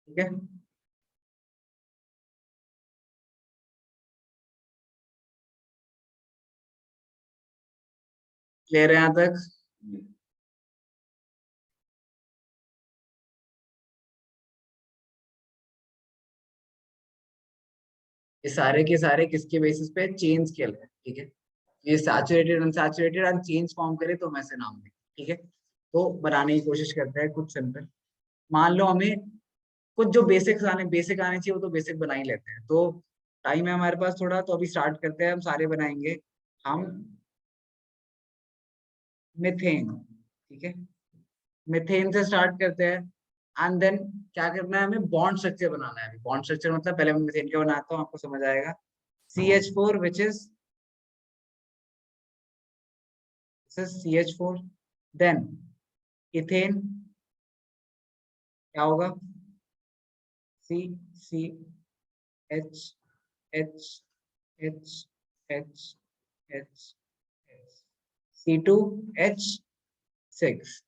Speaker 1: ठीक है। क्लियर है यहाँ तक? ये सारे के सारे किसके बेसिस पे, चेन्स के लिए, ठीक है। ये saturated unsaturated and chains form करे तो हम ऐसे नाम दें, ठीक है। तो बनाने की कोशिश करते हैं कुछ सिंपल। मान लो हमें कुछ जो बेसिक आने चाहिए वो तो बेसिक बना ही लेते हैं। तो टाइम है हमारे पास थोड़ा, तो अभी स्टार्ट करते हैं, हम सारे बनाएंगे। हम मिथेन, ठीक है, मिथेन से स्टार्ट करते हैं। एंड देन क्या करना है, हमें बॉन्ड स्ट्रक्चर बनाना है। बॉन्ड स्ट्रक्चर मतलब पहले मैं मिथेन का बनाता हूँ, आपको समझ आएगा। CH4 which is CH4, then ethane क्या होगा, C C H H H H H C2H6।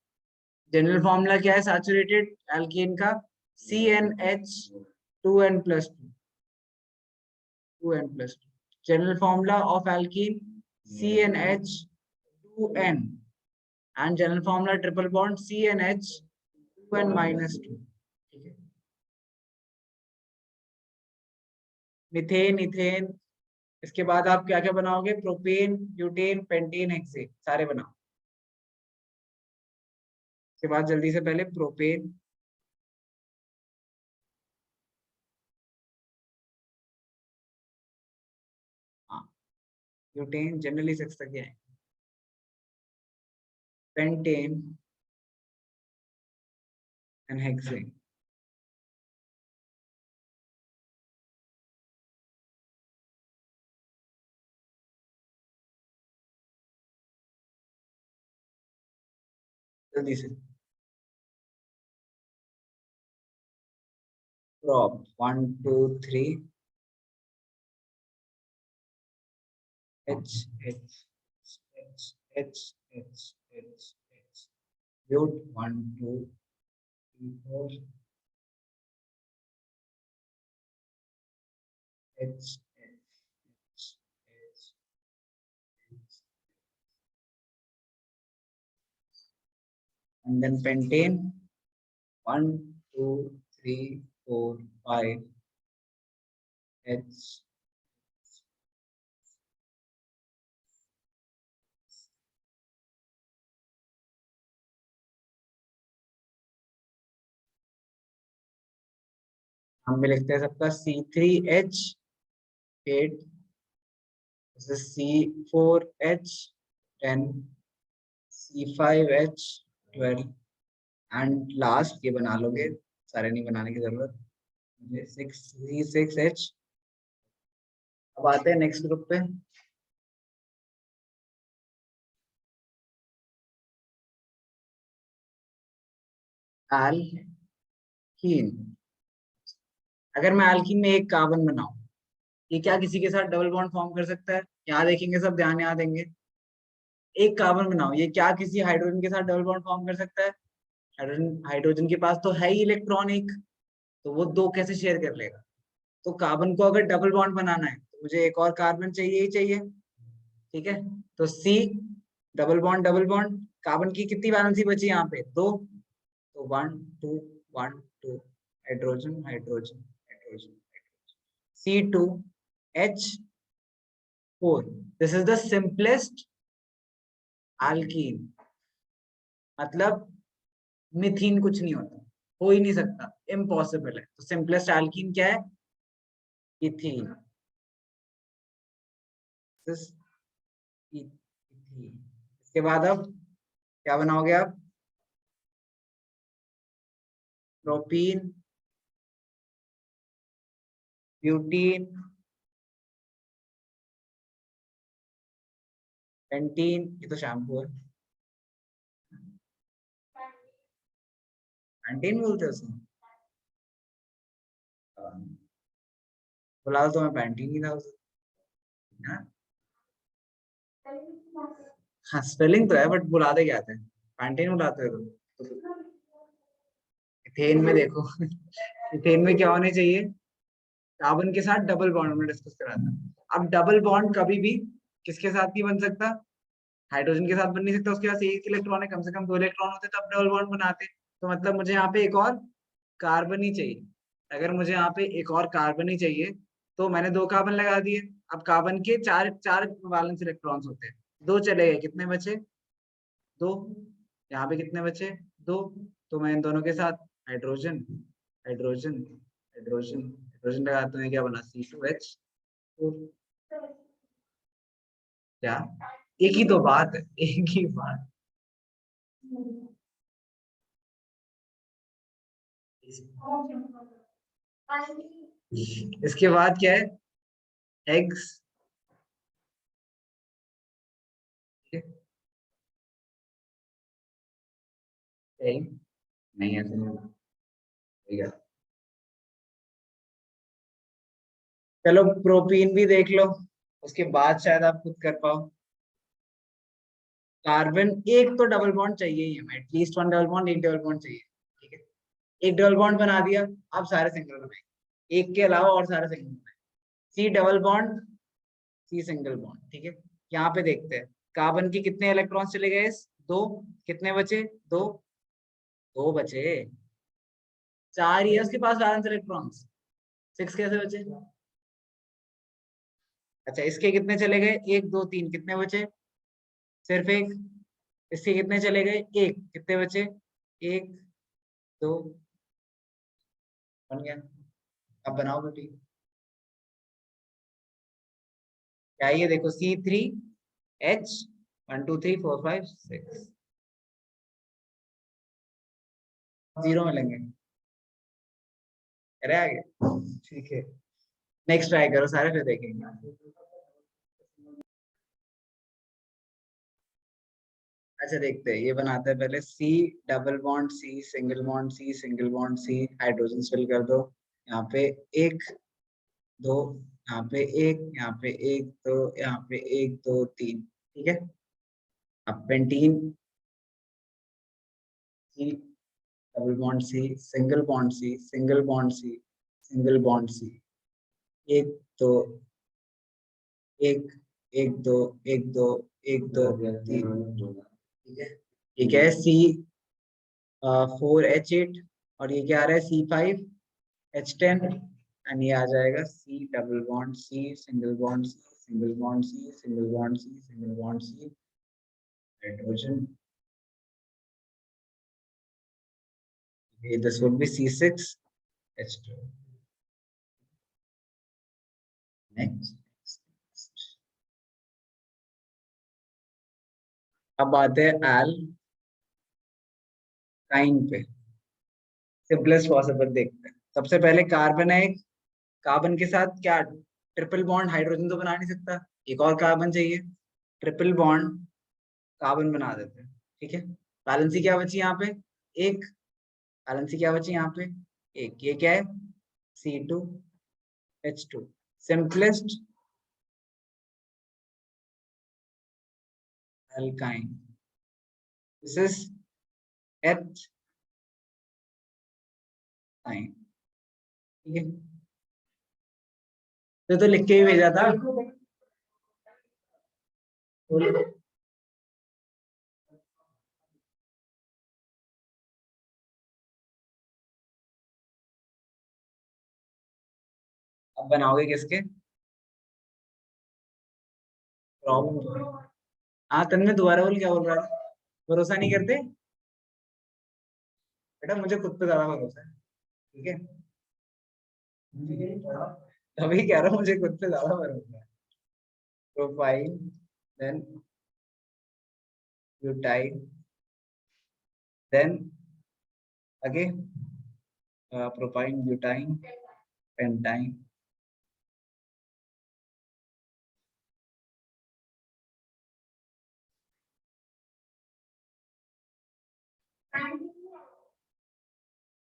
Speaker 1: General formula क्या है सैचुरेटेड एल्केन का, CnH2n+2, general formula of alkene CnH2n, and general formula triple bond CnH2n-2, ठीक है। मिथेन, इथेन, इसके बाद आप क्या क्या बनाओगे, प्रोपेन, ब्यूटेन, पेंटेन, हेक्सेन, सारे बनाओ। इसके बाद जल्दी से पहले प्रोपेन, हाँ, ब्यूटेन जनरली 6 तक है, पेंटेन एंड हेक्सेन। जल्दी से prop 1 2 3 H H H H H H H, ब्यूट 1 2 3 4 H H H H, and then pentane 1 2 3 4 5 H। हम भी लिखते हैं सबका C3H8, C4H10, C5H12, and last ये बना लोगे, सारे नहीं बनाने की जरूरत मुझे, 6C6H। अब आते हैं नेक्स्ट ग्रुप पे, एल्कीन। अगर मैं एल्कीन में एक कार्बन बनाऊं, ये क्या किसी के साथ डबल बॉन्ड फॉर्म कर सकता है? यहाँ देखेंगे सब, ध्यान यहाँ देंगे। एक कार्बन बनाओ, ये क्या किसी हाइड्रोजन के साथ डबल बॉन्ड फॉर्म कर सकता है? हाइड्रोजन के पास तो है ही इलेक्ट्रॉन एक, तो वो दो कैसे शेयर कर लेगा? तो कार्बन को अगर डबल बॉन्ड बनाना है तो मुझे एक और कार्बन चाहिए ही चाहिए, ठीक है। तो C, डबल बॉन्ड कार्बन की कितनी वैलेंसी बची यहाँ पे? 2, तो 1 2 1 2, hydrogen hydrogen hydrogen, C2H4, this is the simplest alkene, मतलब मिथीन कुछ नहीं होता, हो ही नहीं सकता, इम्पॉसिबल है। तो सिंपलेस्ट एल्कीन क्या है? Ethene, ethene. इसके बाद अब क्या बनाओगे आप? प्रोपीन, ब्यूटीन, पेंटीन, ये तो शैम्पू है, पेंटीन बोलते हैं उसको। फिलहाल तो मैं पेंटीन ही था उसे, हाँ। हाँ स्पेलिंग तो है बट बुलाते क्या थे? पेंटीन बुलाते हो तो। इथेन में देखो इथेन में क्या होने चाहिए? कार्बन के साथ डबल बॉन्ड हमने डिस्कस करा था। अब डबल बॉन्ड कभी भी किसके साथ नहीं बन सकता? हाइड्रोजन के साथ बन नहीं सकता, उसके पास एक इलेक्ट्रॉन है, कम से कम 2 इलेक्ट्रॉन होते तब डबल बॉन्ड बनाते। तो मतलब मुझे यहाँ पे एक और कार्बन ही चाहिए। अगर मुझे यहाँ पे एक और कार्बन ही चाहिए तो मैंने 2 कार्बन लगा दिए। अब कार्बन के चार चार वैलेंस इलेक्ट्रॉन्स होते हैं, 2 चले गए, कितने बचे? 2। यहाँ पे कितने बचे? 2। तो मैं इन दोनों के साथ हाइड्रोजन हाइड्रोजन हाइड्रोजन हाइड्रोजन लगाते हैं, क्या बना? C2H4। क्या? एक ही तो बात है, एक ही बात। इसके बाद क्या है? एग्स, नहीं ऐसे नहीं होगा। ठीक है, चलो प्रोपीन भी देख लो, उसके बाद शायद आप खुद कर पाओ। कार्बन एक तो डबल बॉन्ड चाहिए ही हमें, एटलीस्ट 1 डबल बॉन्ड, एक डबल बॉन्ड चाहिए। ठीक है, एक डबल बॉन्ड बना दिया, अब सारे सिंगल बनाए, एक के अलावा और सारे सिंगल बनाए। C double bond, C single bond. ठीक है, यहाँ पे देखते हैं कार्बन के कितने इलेक्ट्रॉन्स चले गए? 2। कितने बचे? 2। 2 बचे, 4 ही है उसके पास बैलेंस इलेक्ट्रॉन्स, 6 कैसे बचे? अच्छा इसके कितने चले गए? 1 2 3, कितने बचे? सिर्फ एक। इसके कितने चले गए? 1, कितने बचे? 1 2, बन गया। अब बनाओ बेटी, क्या ये देखो? C3H 1 2 3 4 5 6, 0 मिलेंगे। अरे आगे, ठीक है, नेक्स्ट ट्राई करो सारे, फिर देखेंगे। अच्छा देखते हैं, ये बनाते हैं पहले। C double bond C single bond C single bond C, hydrogen fill कर दो। यहाँ पे 1 2, यहाँ पे 1, यहाँ पे 1 2, यहाँ पे 1 2 3। ठीक है, अब pentene, C double bond C single bond C single bond C single bond C, 1 2 1 1 2 1 2 1 2 3। ठीक है, ये क्या है? C4H8, और ये क्या आ रहा है? C5H10, एंड ये आ जाएगा C double bond C single bond C single bond C single bond C single bond C, hydrogen. This would be C6H2। Next, अब आते हैं एल्काइन पे। सिंपलेस्ट पॉसिबल देखते हैं। सबसे पहले कार्बन है एक, कार्बन के साथ क्या ट्रिपल बॉन्ड? हाइड्रोजन तो बना नहीं सकता, एक और कार्बन चाहिए, ट्रिपल बॉन्ड कार्बन बना देते हैं। ठीक है, बैलेंसी क्या बची यहाँ पे? एक। बैलेंसी क्या बची यहाँ पे? एक। ये क्या है? C2H2, simplest alkyne. This is ethyne. ठीक है, तो लिख के ही भेजा था। अब बनाओगे किसके? प्रॉब्लम। हाँ तन्ने दोबारा बोल, क्या बोल रहा था? भरोसा नहीं करते? बेटा मुझे खुद पे ज्यादा भरोसा है, ठीक है? तभी कह रहा हूँ मुझे खुद पे ज्यादा भरोसा है। Propyl, then butyl, then again propyne, butyne, pentyne.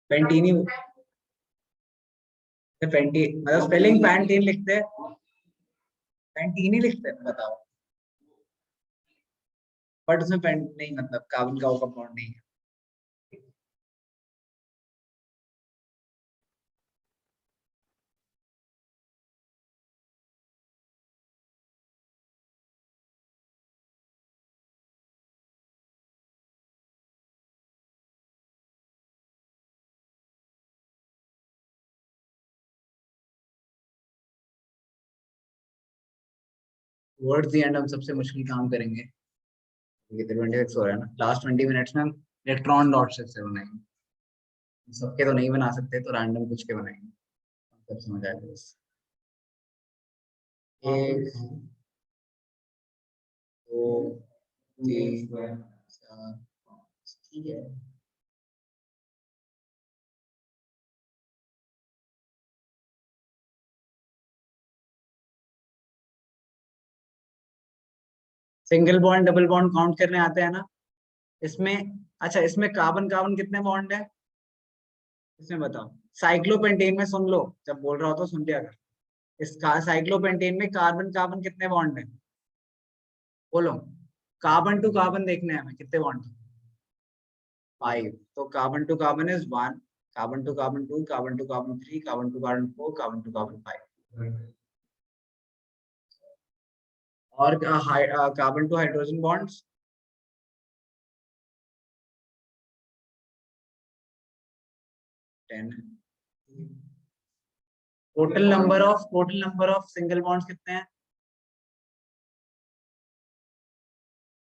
Speaker 1: पेंटीनी, पेंटी मतलब स्पेलिंग पैंटीन लिखते हैं, पेंटीनी लिखते हैं, बताओ। बट उसमें पेंट नहीं, मतलब कार्बन का वो कंपाउंड नहीं है। टुवर्ड्स द एंड हम सबसे मुश्किल काम करेंगे। ये तो 26 हो रहा है ना, लास्ट 20 मिनट्स में हम इलेक्ट्रॉन डॉट से बनाएंगे। सबके तो नहीं बना सकते, तो रैंडम कुछ के बनाएंगे, तब समझ आएगा बस। एक, दो, तीन, चार, पाँच, ठीक है। Single bond double bond count करने आते हैं ना इसमें? अच्छा, इसमें कार्बन कार्बन कितने बॉन्ड है इसमें बताओ? साइक्लोपेंटेन में सुन लो, जब बोल रहा हो तो सुन लिया कर। इस साइक्लोपेंटेन में कार्बन कार्बन कितने बॉन्ड है? बोलो। कार्बन टू कार्बन देखने हैं हमें, कितने बॉन्ड? 5। तो carbon to carbon is 1, carbon to carbon 2, carbon to carbon 3, carbon to carbon 4, carbon to carbon 5। और carbon to hydrogen bonds 10। Total number of single bonds कितने हैं?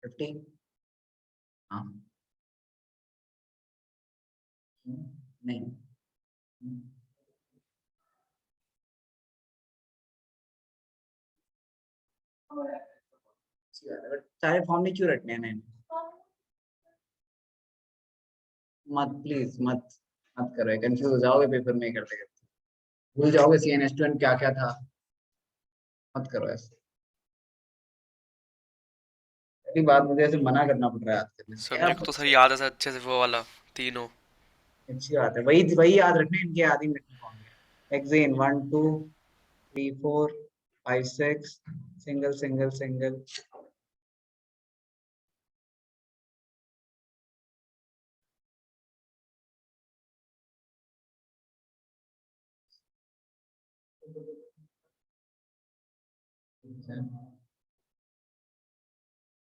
Speaker 1: 50। हाँ। नहीं। अच्छी बात है, बट सारे फॉर्म में क्यों रखने हैं? नहीं, मत प्लीज मत, मत करो, कंफ्यूज हो जाओगे पेपर में करते करते, भूल जाओगे CnH2n क्या क्या था। मत करो ऐसे। पहली बात, मुझे ऐसे मना करना पड़ रहा है याद करने से,
Speaker 2: सर
Speaker 1: क्या
Speaker 2: मेरे को
Speaker 1: खुद
Speaker 2: तो सर
Speaker 1: से।
Speaker 2: याद है सर अच्छे से वो वाला तीनों।
Speaker 1: अच्छी बात है, वही वही याद रखना, इनके याद ही नहीं होंगे। Hexane 1 2 3 4 5 6, single single single.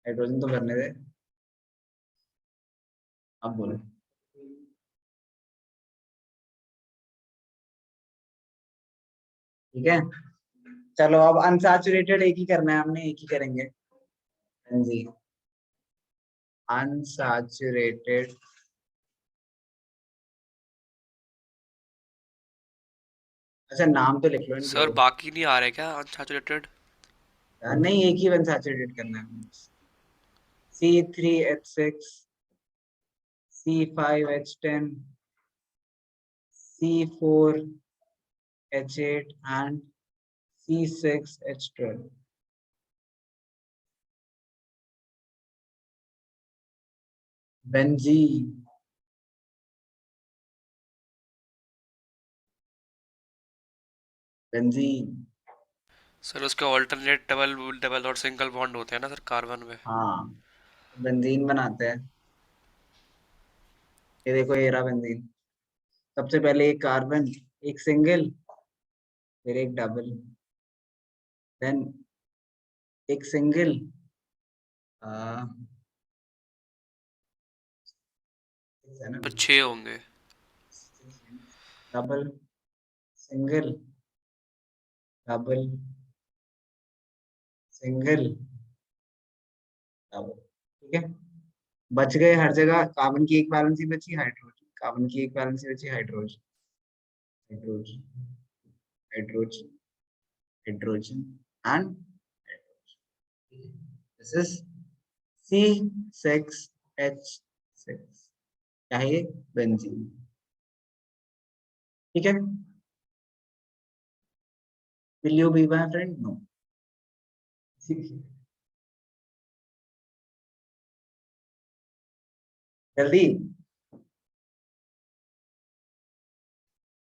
Speaker 1: Hydrogen तो करने दे, अब बोलो। ठीक है, चलो अब अनसैचुरेटेड एक ही करना है हमने, एक ही करेंगे जी। अनसैचुरेटेड, अच्छा नाम तो लिख लो इनके।
Speaker 2: सर बाकी नहीं आ रहे क्या अनसैचुरेटेड?
Speaker 1: नहीं, एक ही अनसैचुरेटेड करना है हमें। C3H6, C5H10, C4H8 and C6H12। Benzene, benzene.
Speaker 2: Sir उसके ऑल्टरनेट डबल डबल और सिंगल बॉन्ड होते हैं ना सर कार्बन में।
Speaker 1: हाँ, बेंजीन बनाते हैं। ये देखो, ये रहा बेंजीन। सबसे पहले एक कार्बन, एक सिंगल, फिर एक डबल, देन एक सिंगल, है ना,
Speaker 2: पर 6 होंगे।
Speaker 1: Double, single, double, single, double. ठीक है, बच गए हर जगह। कार्बन की एक वैलेंसी बची, हाइड्रोजन, कार्बन की एक वैलेंसी बची, hydrogen, hydrogen, hydrogen, hydrogen and this is C6H6, क्या है ये? बेंजीन। ठीक है, will you be my friend? No. जल्दी,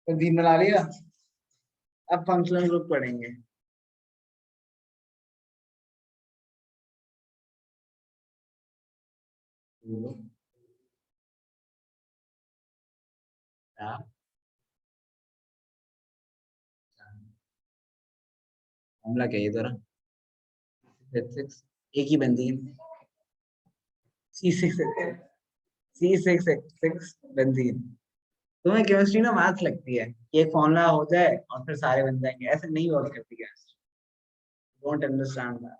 Speaker 1: जल्दी मिला लिया। अब फंक्शनल ग्रुप पढ़ेंगे। मामला क्या है इधर? एक ही बेंजीन, C6H6 बेंजीन। तुम्हें केमिस्ट्री ना मैथ्स लगती है कि एक फॉर्मूला हो जाए और फिर सारे बन जाएंगे, ऐसे नहीं वर्क करती chemistry. Don't understand that.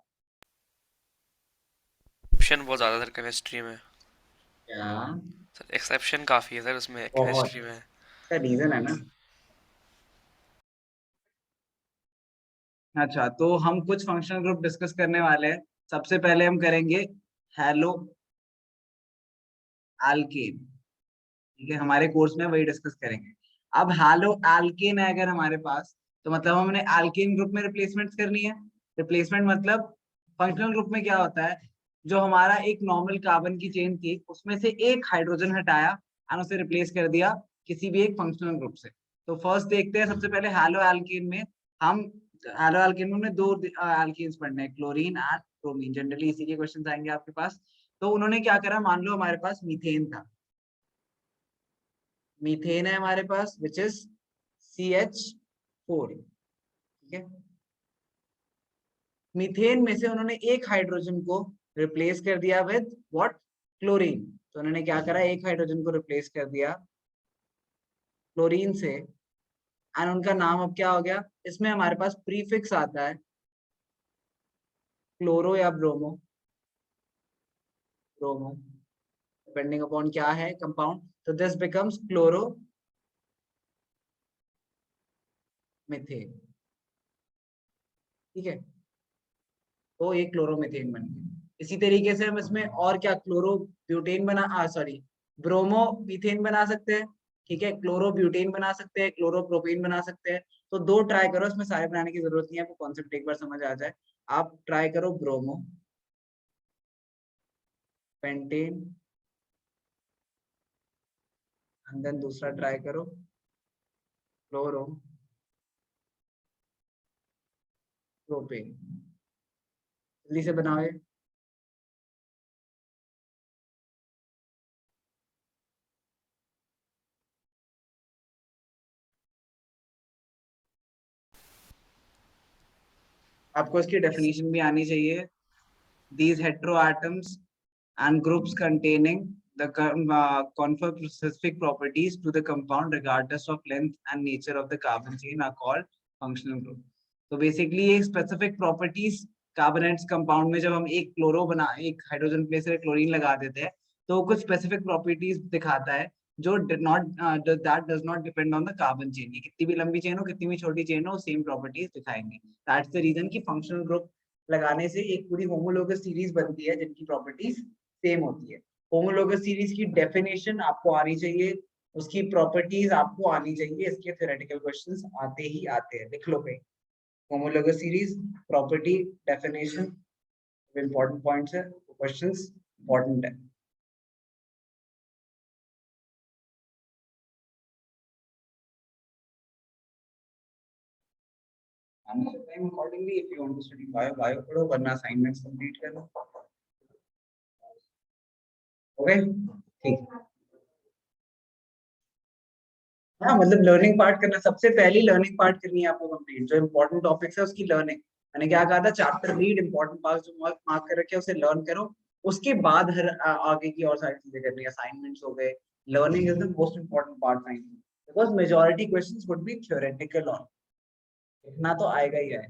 Speaker 2: Option बहुत ज्यादा सर केमिस्ट्री में।
Speaker 1: क्या?
Speaker 2: सर एक्सेप्शन काफी है सर उसमें
Speaker 1: बहुत,
Speaker 2: केमिस्ट्री में।
Speaker 1: इसका रीजन है ना। अच्छा, तो हम कुछ फंक्शनल ग्रुप डिस्कस करने वाले हैं। सबसे पहले हम करेंगे हेलो एल्केन। ठीक है, हमारे कोर्स में वही डिस्कस करेंगे। अब हेलो एल्केन है अगर हमारे पास, तो मतलब हमने एल्केन ग्रुप में रिप्लेसमेंट करनी है। रिप्लेसमेंट मतलब फंक्शनल ग्रुप में क्या होता है, जो हमारा एक नॉर्मल कार्बन की चेन थी उसमें से एक हाइड्रोजन हटाया और उसे रिप्लेस कर दिया किसी भी एक फंक्शनल ग्रुप से। तो फर्स्ट देखते हैं, सबसे पहले हेलो एल्केन में हम, हेलो एल्केन में दो एल्केन्स पढ़ने हैं, क्लोरीन एंड ब्रोमीन। जनरली इसी के क्वेश्चन आएंगे आपके पास। तो उन्होंने क्या करा, मान लो हमारे पास मीथेन था, मीथेन है हमारे पास विच इज CH4। ठीक है, मीथेन में से उन्होंने एक हाइड्रोजन को रिप्लेस कर दिया विद व्हाट? क्लोरीन। तो उन्होंने क्या करा, एक हाइड्रोजन को रिप्लेस कर दिया क्लोरीन से, एंड उनका नाम अब क्या हो गया, इसमें हमारे पास प्रीफिक्स आता है क्लोरो या ब्रोमो, ब्रोमो डिपेंडिंग अपॉन क्या है कंपाउंड। तो दिस बिकम्स क्लोरो मिथेन। ठीक है, तो ये क्लोरोमीथेन बन गया। इसी तरीके से हम इसमें और क्या, क्लोरो ब्यूटेन बना, सॉरी, ब्रोमो मीथेन बना सकते हैं। ठीक है, क्लोरो ब्यूटेन बना सकते हैं, क्लोरो प्रोपेन बना सकते हैं। तो दो ट्राई करो, इसमें सारे बनाने की जरूरत नहीं है, आपको कॉन्सेप्ट एक बार समझ आ जाए। आप ट्राई करो ब्रोमो, पेंटेन, एंड देन दूसरा ट्राई करो क्लोरो प्रोपेन। जल्दी से बनाओ ये। आपको इसकी डेफिनेशन भी आनी चाहिए। These heteroatoms and groups containing the confer specific properties to the compound regardless of length and nature of the carbon chain are called functional group. तो बेसिकली ये स्पेसिफिक प्रॉपर्टीज कार्बोनेट्स कंपाउंड में, जब हम एक chloro बना, एक hydrogen place में chlorine लगा देते हैं, तो कुछ स्पेसिफिक प्रॉपर्टीज दिखाता है जो that does not depend on the carbon chain. ये कितनी भी लंबी चेन हो, कितनी भी छोटी चेन हो, सेम प्रॉपर्टीज दिखाएंगे। दैट्स द रीजन की फंक्शनल ग्रुप लगाने से एक पूरी होमोलोगस सीरीज बनती है जिनकी प्रॉपर्टीज सेम होती है। होमोलोगस सीरीज की डेफिनेशन आपको आनी चाहिए, उसकी प्रॉपर्टीज आपको आनी चाहिए, इसके थ्योरेटिकल क्वेश्चंस आते ही आते हैं, लिख लो कहीं। Homologous series, property, definition, important points है, क्वेश्चंस इंपॉर्टेंट है। Time accordingly, if you want to study bio, bio पढ़ो, वरना असाइनमेंट्स कंप्लीट कर लो। ओके, ठीक। हाँ, मतलब लर्निंग पार्ट करना, सबसे पहली लर्निंग पार्ट करनी है आपको कंप्लीट, जो इंपॉर्टेंट टॉपिक्स है उसकी लर्निंग। मैंने क्या कहा था, चैप्टर रीड, इंपॉर्टेंट पार्ट जो मार्क कर रखे हैं उसे लर्न करो। उसके बाद हर आगे की और सारी चीजें करनी है, असाइनमेंट्स हो गए। Learning is the most important part science, because majority questions would be theoretical on. लिखना तो आएगा ही आएगा।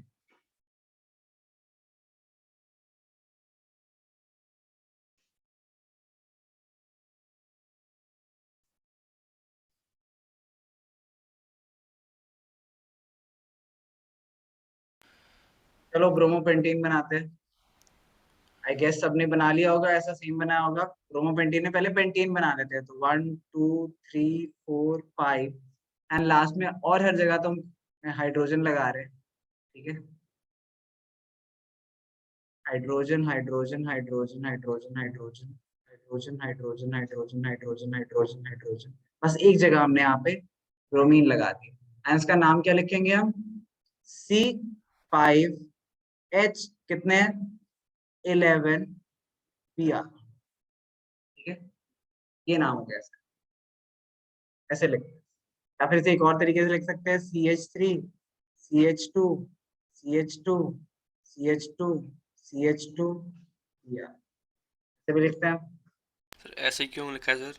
Speaker 1: चलो ब्रोमोपेंटीन बनाते हैं। आई गेस सबने बना लिया होगा, ऐसा सेम बनाया होगा। ब्रोमोपेंटीन ने पहले पेंटीन बना लेते हैं, तो 1 2 3 4 5 एंड लास्ट में और हर जगह तो हम हाइड्रोजन लगा रहे हैं। ठीक है, hydrogen hydrogen hydrogen hydrogen hydrogen hydrogen hydrogen hydrogen hydrogen hydrogen hydrogen, बस एक जगह हमने यहाँ पे ब्रोमीन लगा दी। एंड इसका नाम क्या लिखेंगे हम? C5H कितने हैं? 11Br। ठीक है, ये नाम हो गया इसका। ऐसे लिखते हैं, या फिर इसे एक और तरीके से लिख सकते हैं, CH3 CH2 CH2 CH2 ऐसे भी लिखते हैं।
Speaker 2: सर ऐसे क्यों लिखा है सर?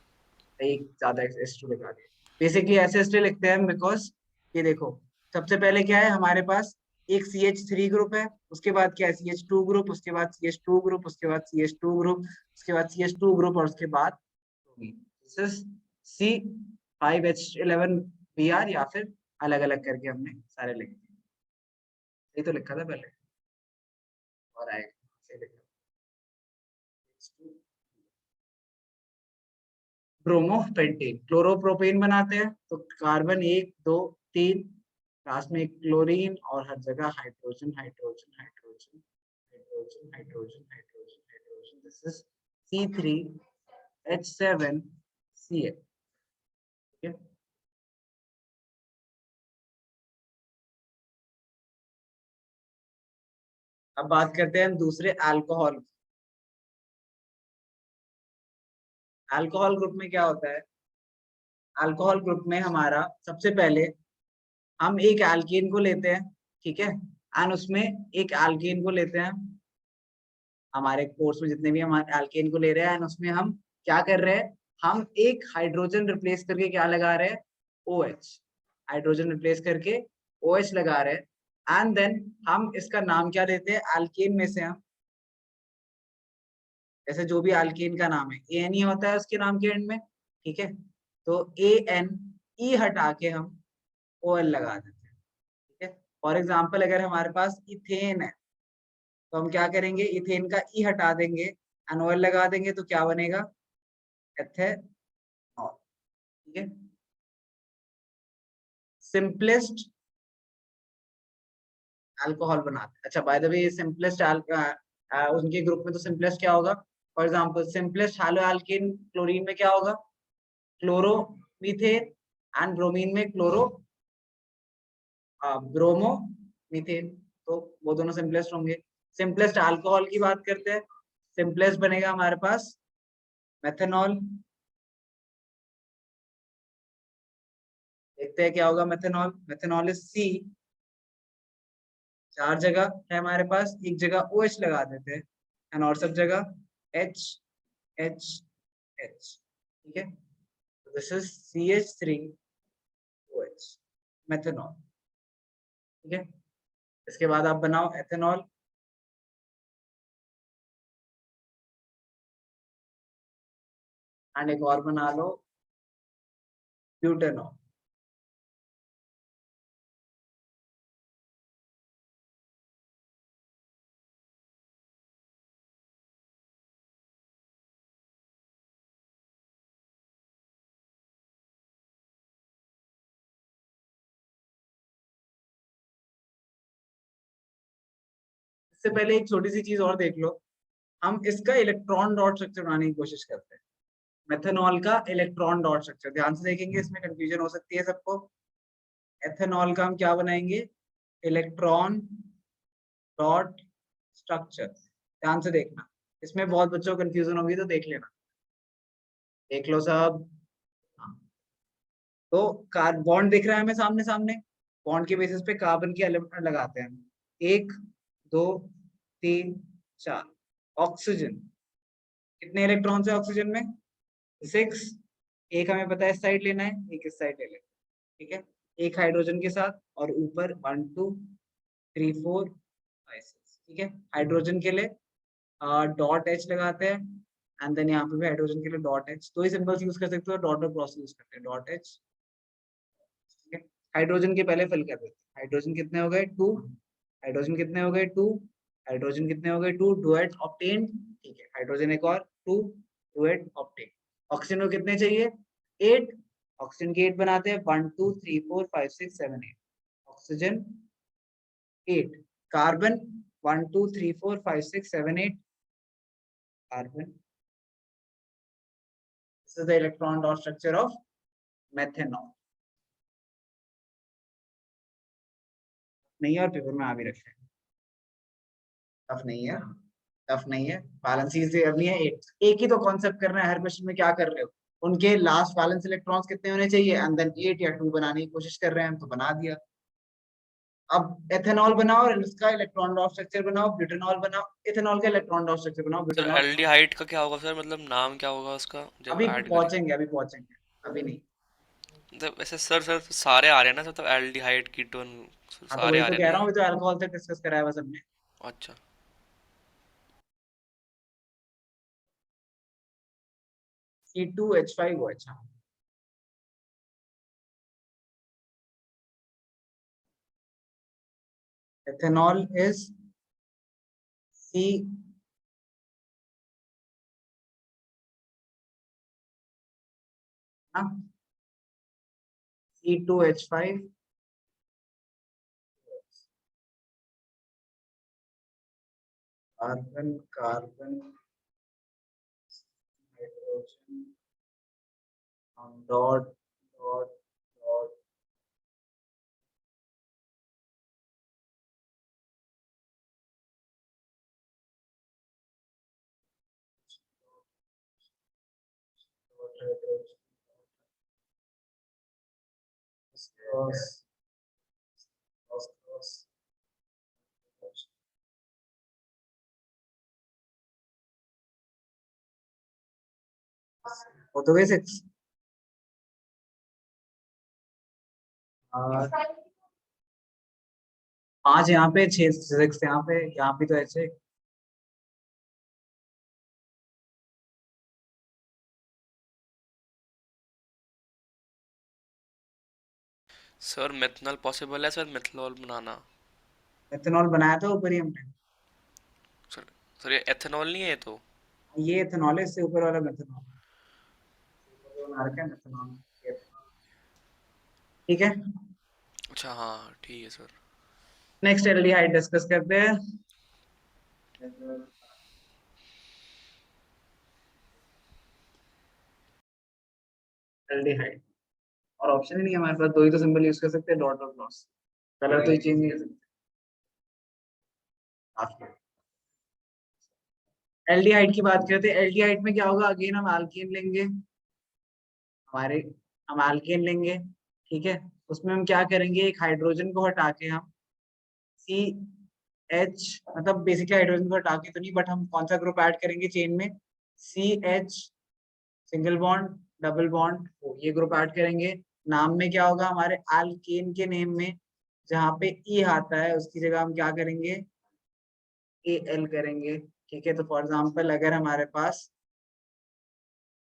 Speaker 1: एक ज्यादा S2 लगा दिया। बेसिकली ऐसे इसलिए लिखते हैं बिकॉज ये देखो, सबसे पहले क्या है हमारे पास, एक CH3 ग्रुप है, उसके बाद क्या है CH2 ग्रुप, उसके बाद CH2 ग्रुप, उसके बाद CH2 ग्रुप, उसके बाद CH2 ग्रुप, और उसके बाद दिस इज C5H11Br, या फिर अलग अलग करके हमने सारे लिखे। ये तो लिखा था पहले और आएगा। ब्रोमोपेंटेन, क्लोरोप्रोपेन बनाते हैं तो कार्बन 1 2 3, लास्ट में एक क्लोरीन, और हर जगह hydrogen hydrogen hydrogen hydrogen hydrogen hydrogen hydrogen. This is C3H7Cl। ठीक है, अब बात करते हैं दूसरे अल्कोहल। अल्कोहल ग्रुप में क्या होता है? अल्कोहल ग्रुप में हमारा सबसे पहले हम एक एल्केन को लेते हैं, ठीक है, एंड उसमें एक एल्केन को लेते हैं। हमारे कोर्स में जितने भी हम एल्केन को ले रहे हैं, एंड उसमें हम क्या कर रहे हैं, हम एक हाइड्रोजन रिप्लेस करके क्या लगा रहे हैं? OH। हाइड्रोजन रिप्लेस करके OH लगा रहे हैं, एंड देन हम इसका नाम क्या देते हैं? एल्केन में से हम, जैसे जो भी एल्केन का नाम है AN ही होता है उसके नाम के एंड में। ठीक है, तो ANE हटा के हम OL लगा देते हैं। ठीक है, फॉर एग्जाम्पल अगर हमारे पास इथेन है, तो हम क्या करेंगे, इथेन का ई हटा देंगे, एनओएल लगा देंगे, तो क्या बनेगा? एथेनॉल। ठीक है, सिंपलेस्ट अल्कोहल बनाते हैं। अच्छा, बाय द वे सिंपलेस्ट उनके ग्रुप में तो सिंपलेस्ट क्या होगा? For example simplest halo alkane chlorine में क्या होगा? क्लोरो मीथेन, एंड ब्रोमीन में क्लोरो ब्रोमो मीथेन, तो वो दोनों सिंपलेस्ट होंगे। सिंपलेस्ट अल्कोहल की बात करते हैं, सिंपलेस्ट बनेगा हमारे पास मेथनॉल। देखते हैं क्या होगा मेथनॉल। मेथनॉल इज C, 4 जगह है हमारे पास, एक जगह OH लगा देते हैं, एंड और सब जगह H H H। ठीक है, दिस इज CH3OH, मेथनॉल। ठीक है, इसके बाद आप बनाओ एथेनॉल। एंड एक और बना लो, ब्यूटेनॉल। इससे पहले एक छोटी सी चीज और देख लो, हम इसका इलेक्ट्रॉन डॉट स्ट्रक्चर बनाने की कोशिश करते हैं। मेथनॉल का इलेक्ट्रॉन डॉट स्ट्रक्चर ध्यान से देखेंगे, इसमें कंफ्यूजन हो सकती है सबको। एथेनॉल का हम क्या बनाएंगे? Electron dot structure. ध्यान से देखना, इसमें बहुत बच्चों को कंफ्यूजन होगी, तो देख लेना, देख लो सब। हाँ, तो कार बॉन्ड दिख रहा है हमें सामने सामने, बॉन्ड के बेसिस पे कार्बन की एलिमेंट लगाते हैं। 1 2 3 4। ऑक्सीजन, कितने इलेक्ट्रॉन है ऑक्सीजन में? 6। एक हमें पता है इस साइड लेना है, एक इस साइड ले लेते हैं। ठीक है, एक हाइड्रोजन के साथ, और ऊपर 1 2 3 4 5 6, ठीक है। हाइड्रोजन के लिए डॉट एच लगाते हैं, एंड देन यहाँ पे भी हाइड्रोजन के लिए डॉट एच। दो ही सिंबल्स यूज कर सकते हो, डॉट और क्रॉस यूज करते हैं, डॉट एच, ठीक है। हाइड्रोजन के पहले फिल कर देते हैं। हाइड्रोजन कितने हो गए? 2। हाइड्रोजन कितने हो गए? 2। हाइड्रोजन कितने हो गए? 2। डुएट ऑब्टेन्ड, ठीक है। हाइड्रोजन एक और 2, डुएट ऑब्टेन्ड। ऑक्सीजन को कितने चाहिए? 8। ऑक्सीजन के 8 बनाते हैं, 1 2 3 4 5 6 7 8। Oxygen 8। Carbon 1 2 3 4 5 6 7 8। Carbon, this is the electron dot structure of methanol। नहीं है, और पेपर में आ भी रखे हैं। टफ नहीं है, टफ नहीं है। बैलेंस से करनी है। एक ही तो कॉन्सेप्ट करना है हर क्वेश्चन में। क्या कर रहे हो? उनके लास्ट बैलेंस इलेक्ट्रॉन्स कितने होने चाहिए, एंड देन 8 या 2 बनाने की कोशिश कर रहे हैं हम, तो बना दिया। अब एथेनॉल बनाओ और इसका इलेक्ट्रॉन डॉट स्ट्रक्चर बनाओ, ब्यूटेनॉल बनाओ, इथेनॉल का इलेक्ट्रॉन डॉट स्ट्रक्चर बनाओ,
Speaker 2: सर
Speaker 1: ब्यूटेनॉल।
Speaker 2: एल्डिहाइड का क्या होगा सर, मतलब नाम क्या होगा उसका जब
Speaker 1: अभी
Speaker 2: ऐड करेंगे?
Speaker 1: पहुंचेंगे, अभी पहुंचेंगे, अभी नहीं।
Speaker 2: मतलब वैसे सर सारे आ रहे हैं ना, मतलब एल्डिहाइड कीटोन
Speaker 1: हाँ, तो
Speaker 2: सारे
Speaker 1: वही
Speaker 2: आ
Speaker 1: तो
Speaker 2: रहे
Speaker 1: कह
Speaker 2: नहीं
Speaker 1: रहा
Speaker 2: है?
Speaker 1: हूँ, अभी तो अल्कोहल तक डिस्कस करा है बस हमने।
Speaker 2: अच्छा।
Speaker 1: C2H5 हो, अच्छा। ethanol is C, हाँ, C2H5, carbon carbon hydrogen dot dot dot hydrogen cross cross cross. हो तो गए 6। और 5 यहाँ पे, 6 6 यहाँ पे, यहाँ भी तो ऐसे।
Speaker 2: सर मेथनॉल पॉसिबल है सर, मेथनॉल बनाना?
Speaker 1: एथेनॉल बनाया था ऊपर ही हमने।
Speaker 2: सर सर ये एथेनॉल नहीं है ये तो?
Speaker 1: ये एथेनॉल है, इससे ऊपर वाला मेथेनॉल। ऊपर जो बना रखा है मेथेनॉल, ये ethanol, ठीक है।
Speaker 2: अच्छा हाँ ठीक है सर।
Speaker 1: नेक्स्ट एल्डिहाइड डिस्कस करते हैं। एल्डिहाइड, और ऑप्शन ही नहीं है हमारे पास, दो ही तो सिंबल यूज कर सकते हैं, डॉट और क्रॉस। कलर तो चेंज नहीं कर सकते। एल्डिहाइड की बात करते हैं। एल्डिहाइड में क्या होगा? अगेन हम एल्केन लेंगे, हमारे हम एल्केन लेंगे, ठीक है। उसमें हम क्या करेंगे? एक हाइड्रोजन को हटा के हम सी एच, मतलब बेसिकली हाइड्रोजन को हटा के तो नहीं, बट हम कौन सा ग्रुप ऐड करेंगे चेन में? C H single bond double bond, ये ग्रुप ऐड करेंगे। नाम में क्या होगा? हमारे एल्केन के नेम में जहाँ पे ई आता है उसकी जगह हम क्या करेंगे? ए एल करेंगे, ठीक है। तो फॉर एग्जाम्पल अगर हमारे पास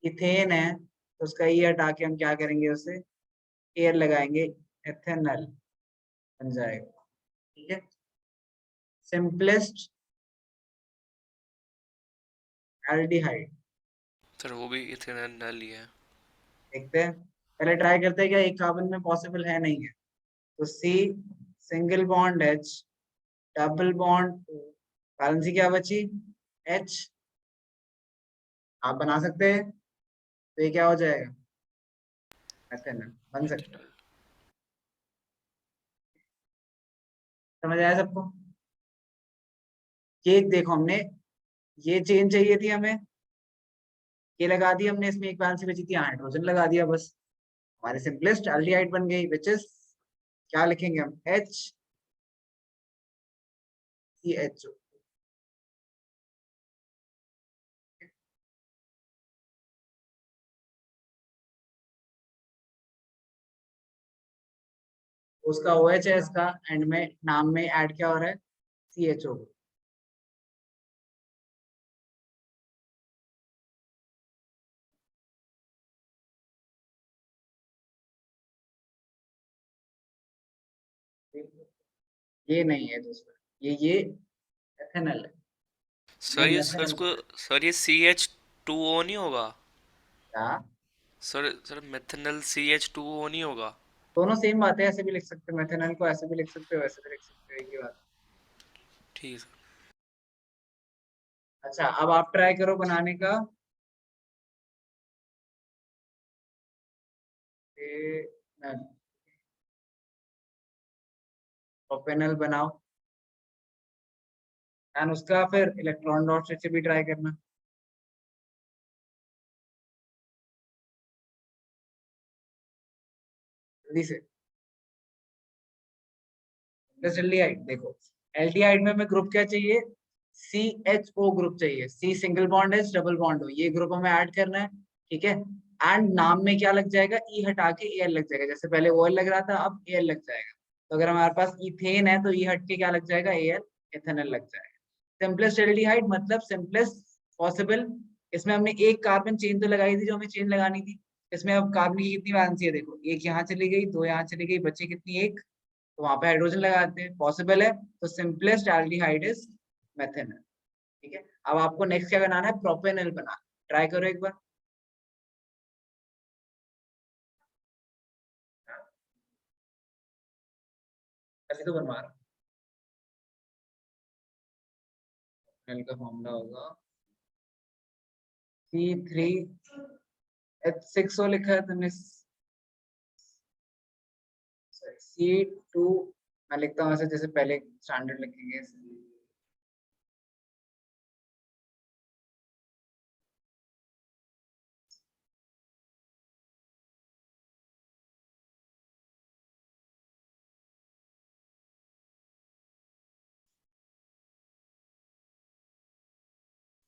Speaker 1: इथेन है, तो उसका ई हटा के हम क्या करेंगे? उसे एयर लगाएंगे, एथेनल बन जाएगा, ठीक है। सिंपलेस्ट एल्डिहाइड,
Speaker 2: सर वो भी इथेनॉल ही है।
Speaker 1: देखते हैं, पहले ट्राई करते हैं क्या एक कार्बन में पॉसिबल है नहीं है। तो C single bond H double bond, balance ही क्या बची? एच। आप बना सकते हैं, तो ये क्या हो जाएगा? एथेनल बन सकता है।
Speaker 2: इथेनॉल।
Speaker 1: समझ आया सबको? ये देखो, हमने ये चेन चाहिए थी हमें, ये लगा दी हमने, इसमें एक बैलेंस बची थी, हाइड्रोजन लगा दिया बस। हमारी सिंपलेस्ट एल्डिहाइड बन गई, विच इज, क्या लिखेंगे हम? H C H O. उसका OH है, इसका एंड में नाम में ऐड क्या हो रहा है, CHO। ये नहीं है दूसरा, ये एथेनॉल है। ये
Speaker 2: सर ये सर
Speaker 1: मेथनॉल
Speaker 2: इसको सर ये CH2O नहीं होगा?
Speaker 1: क्या,
Speaker 2: सर मेथनल CH2O नहीं होगा?
Speaker 1: दोनों सेम बात है, ऐसे भी लिख सकते हो मेथेनॉल को, ऐसे भी लिख सकते हो, वैसे भी लिख सकते हो, एक ही बात।
Speaker 2: ठीक है सर।
Speaker 1: अच्छा अब आप ट्राई करो बनाने का, प्रोपेनल बनाओ एंड उसका फिर इलेक्ट्रॉन डॉट से भी ट्राई करना। जल्दी से, एल्डिहाइड देखो, एल्डिहाइड में हमें ग्रुप क्या चाहिए, CHO ग्रुप चाहिए, C single bond H double bond हो, ये ग्रुप हमें ऐड करना है, ठीक है। एंड नाम में क्या लग जाएगा, E हटा के Al लग जाएगा, जैसे पहले OL लग रहा था अब Al लग जाएगा। तो अगर हमारे पास इथेन है तो E हट के क्या लग जाएगा, Al, एथेनॉल लग जाएगा। सिंपलेस्ट एल्डिहाइड मतलब सिंपलेस्ट पॉसिबल। इसमें हमने एक कार्बन चेन तो लगाई थी जो हमें चेन लगानी थी। इसमें अब कार्बन की कितनी वैलेंसी है देखो, एक यहाँ चली गई, दो यहाँ चली गई, बची कितनी, एक। तो वहां पे हाइड्रोजन लगाते हैं, पॉसिबल है। तो सिंपलेस्ट एल्डिहाइड इज मेथेनॉल, ठीक है। अब आपको नेक्स्ट क्या बनाना है, प्रोपेनॉल बना, ट्राई करो एक बार। ऐसे तो बनवा रहा हूँ। प्रोपेनॉल का फॉर्मूला होगा C3H6O लिखा है तुमने, C2, मैं लिखता हूँ ऐसे जैसे पहले स्टैंडर्ड लिखेंगे।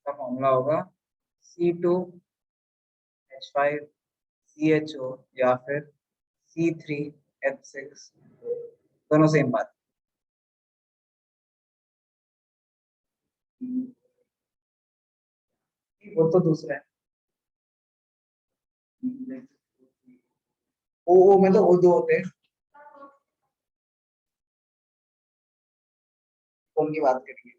Speaker 1: का फॉर्मूला होगा C2H5CHO या फिर C3H6, दोनों सेम बात। वो तो दूसरा है, ओ में तो वो दो होते हैं, कौन की बात करेंगे।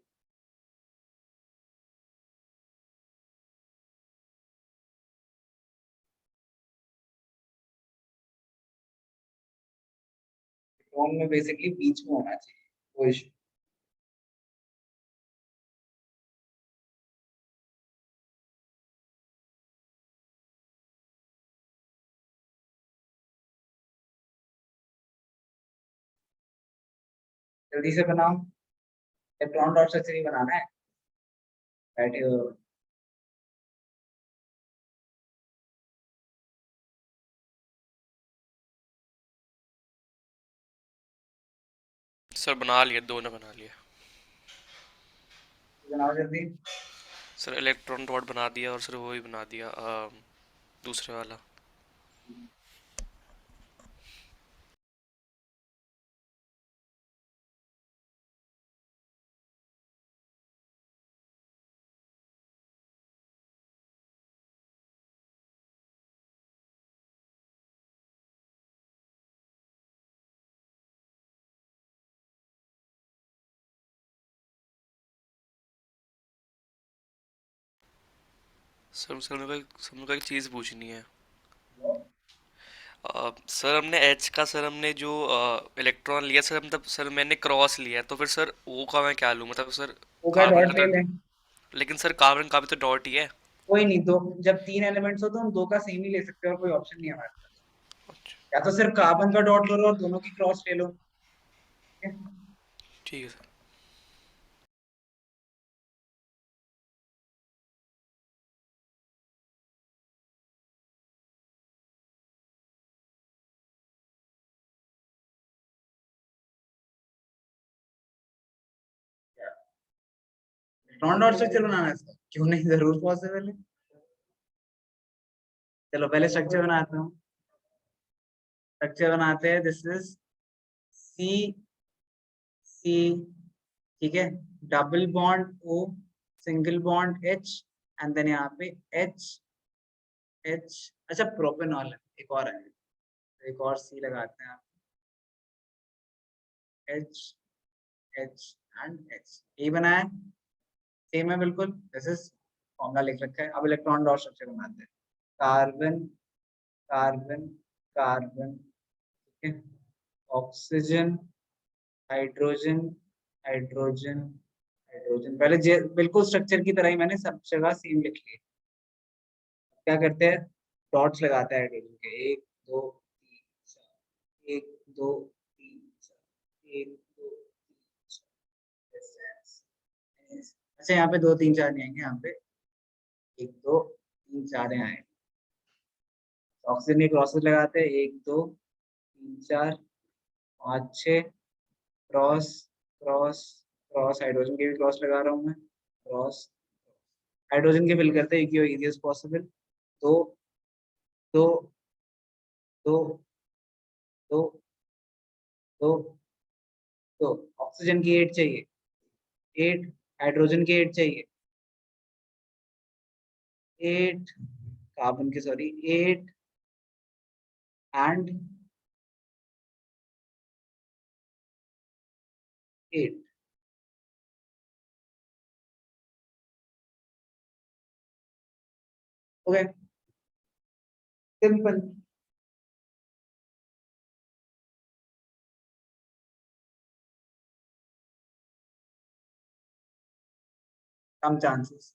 Speaker 1: कौन में बेसिकली बीच में होना चाहिए, वो इशू। जल्दी से बनाओ, इलेक्ट्रॉन डॉट से नहीं बनाना है, बैठे हो।
Speaker 2: सर बना लिया, दोनों बना लिया।
Speaker 1: बनाओ जल्दी।
Speaker 2: सर इलेक्ट्रॉन डॉट बना दिया और सर वो ही बना दिया, दूसरे वाला। सर मेरे को एक चीज़ पूछनी है। सर हमने एच का, सर हमने जो इलेक्ट्रॉन लिया सर, मतलब सर मैंने क्रॉस लिया, तो फिर सर ओ का मैं क्या लूँ, मतलब सर
Speaker 1: वो का
Speaker 2: कार्बन
Speaker 1: डॉट
Speaker 2: का
Speaker 1: ले
Speaker 2: तो,
Speaker 1: लें।
Speaker 2: लेकिन सर कार्बन का भी तो डॉट ही है।
Speaker 1: कोई नहीं, दो, जब तीन एलिमेंट्स हो तो हम दो का सेम ही ले सकते हैं, और कोई ऑप्शन नहीं है हमारे पास।
Speaker 2: अच्छा,
Speaker 1: या तो सिर्फ कार्बन का डॉट लो और दोनों की क्रॉस ले लो, ठीक है?
Speaker 2: ठीक है सर।
Speaker 1: इलेक्ट्रॉन डॉट स्ट्रक्चर बनाना है इसका, क्यों नहीं, जरूर पॉसिबल है। चलो पहले स्ट्रक्चर बनाता हूँ। स्ट्रक्चर बनाते हैं, दिस इज सी सी, ठीक है, double bond O, single bond H, and then यहाँ पे एच एच, अच्छा प्रोपेनॉल है, एक और है, एक और सी लगाते हैं, एच एच एंड एच, यही बना है, सेम है बिल्कुल, दिस इज फॉर्मूला लिख रखा है। अब इलेक्ट्रॉन डॉट स्ट्रक्चर बनाते हैं, कार्बन कार्बन कार्बन, ठीक है, ऑक्सीजन हाइड्रोजन हाइड्रोजन हाइड्रोजन, पहले बिल्कुल स्ट्रक्चर की तरह ही मैंने सब जगह सेम लिख लिया। क्या करते हैं, डॉट्स लगाते हैं हाइड्रोजन के, एक दो तीन चार, एक दो तीन चार, एक दो तीन चार, अच्छा यहाँ पे दो तीन चार नहीं आएंगे, यहाँ पे एक दो तीन चार आए, ऑक्सीजन के क्रॉसेस लगाते हैं, एक दो तीन चार पाँच छः, क्रॉस क्रॉस क्रॉस, हाइड्रोजन के भी क्रॉस लगा रहा हूँ मैं, क्रॉस, हाइड्रोजन के फिल करते हैं इजीएस्ट पॉसिबल, दो दो दो दो दो दो, ऑक्सीजन की 8 चाहिए, 8, हाइड्रोजन की 8 चाहिए, 8, कार्बन की sorry 8 and 8, okay, simple, come chances,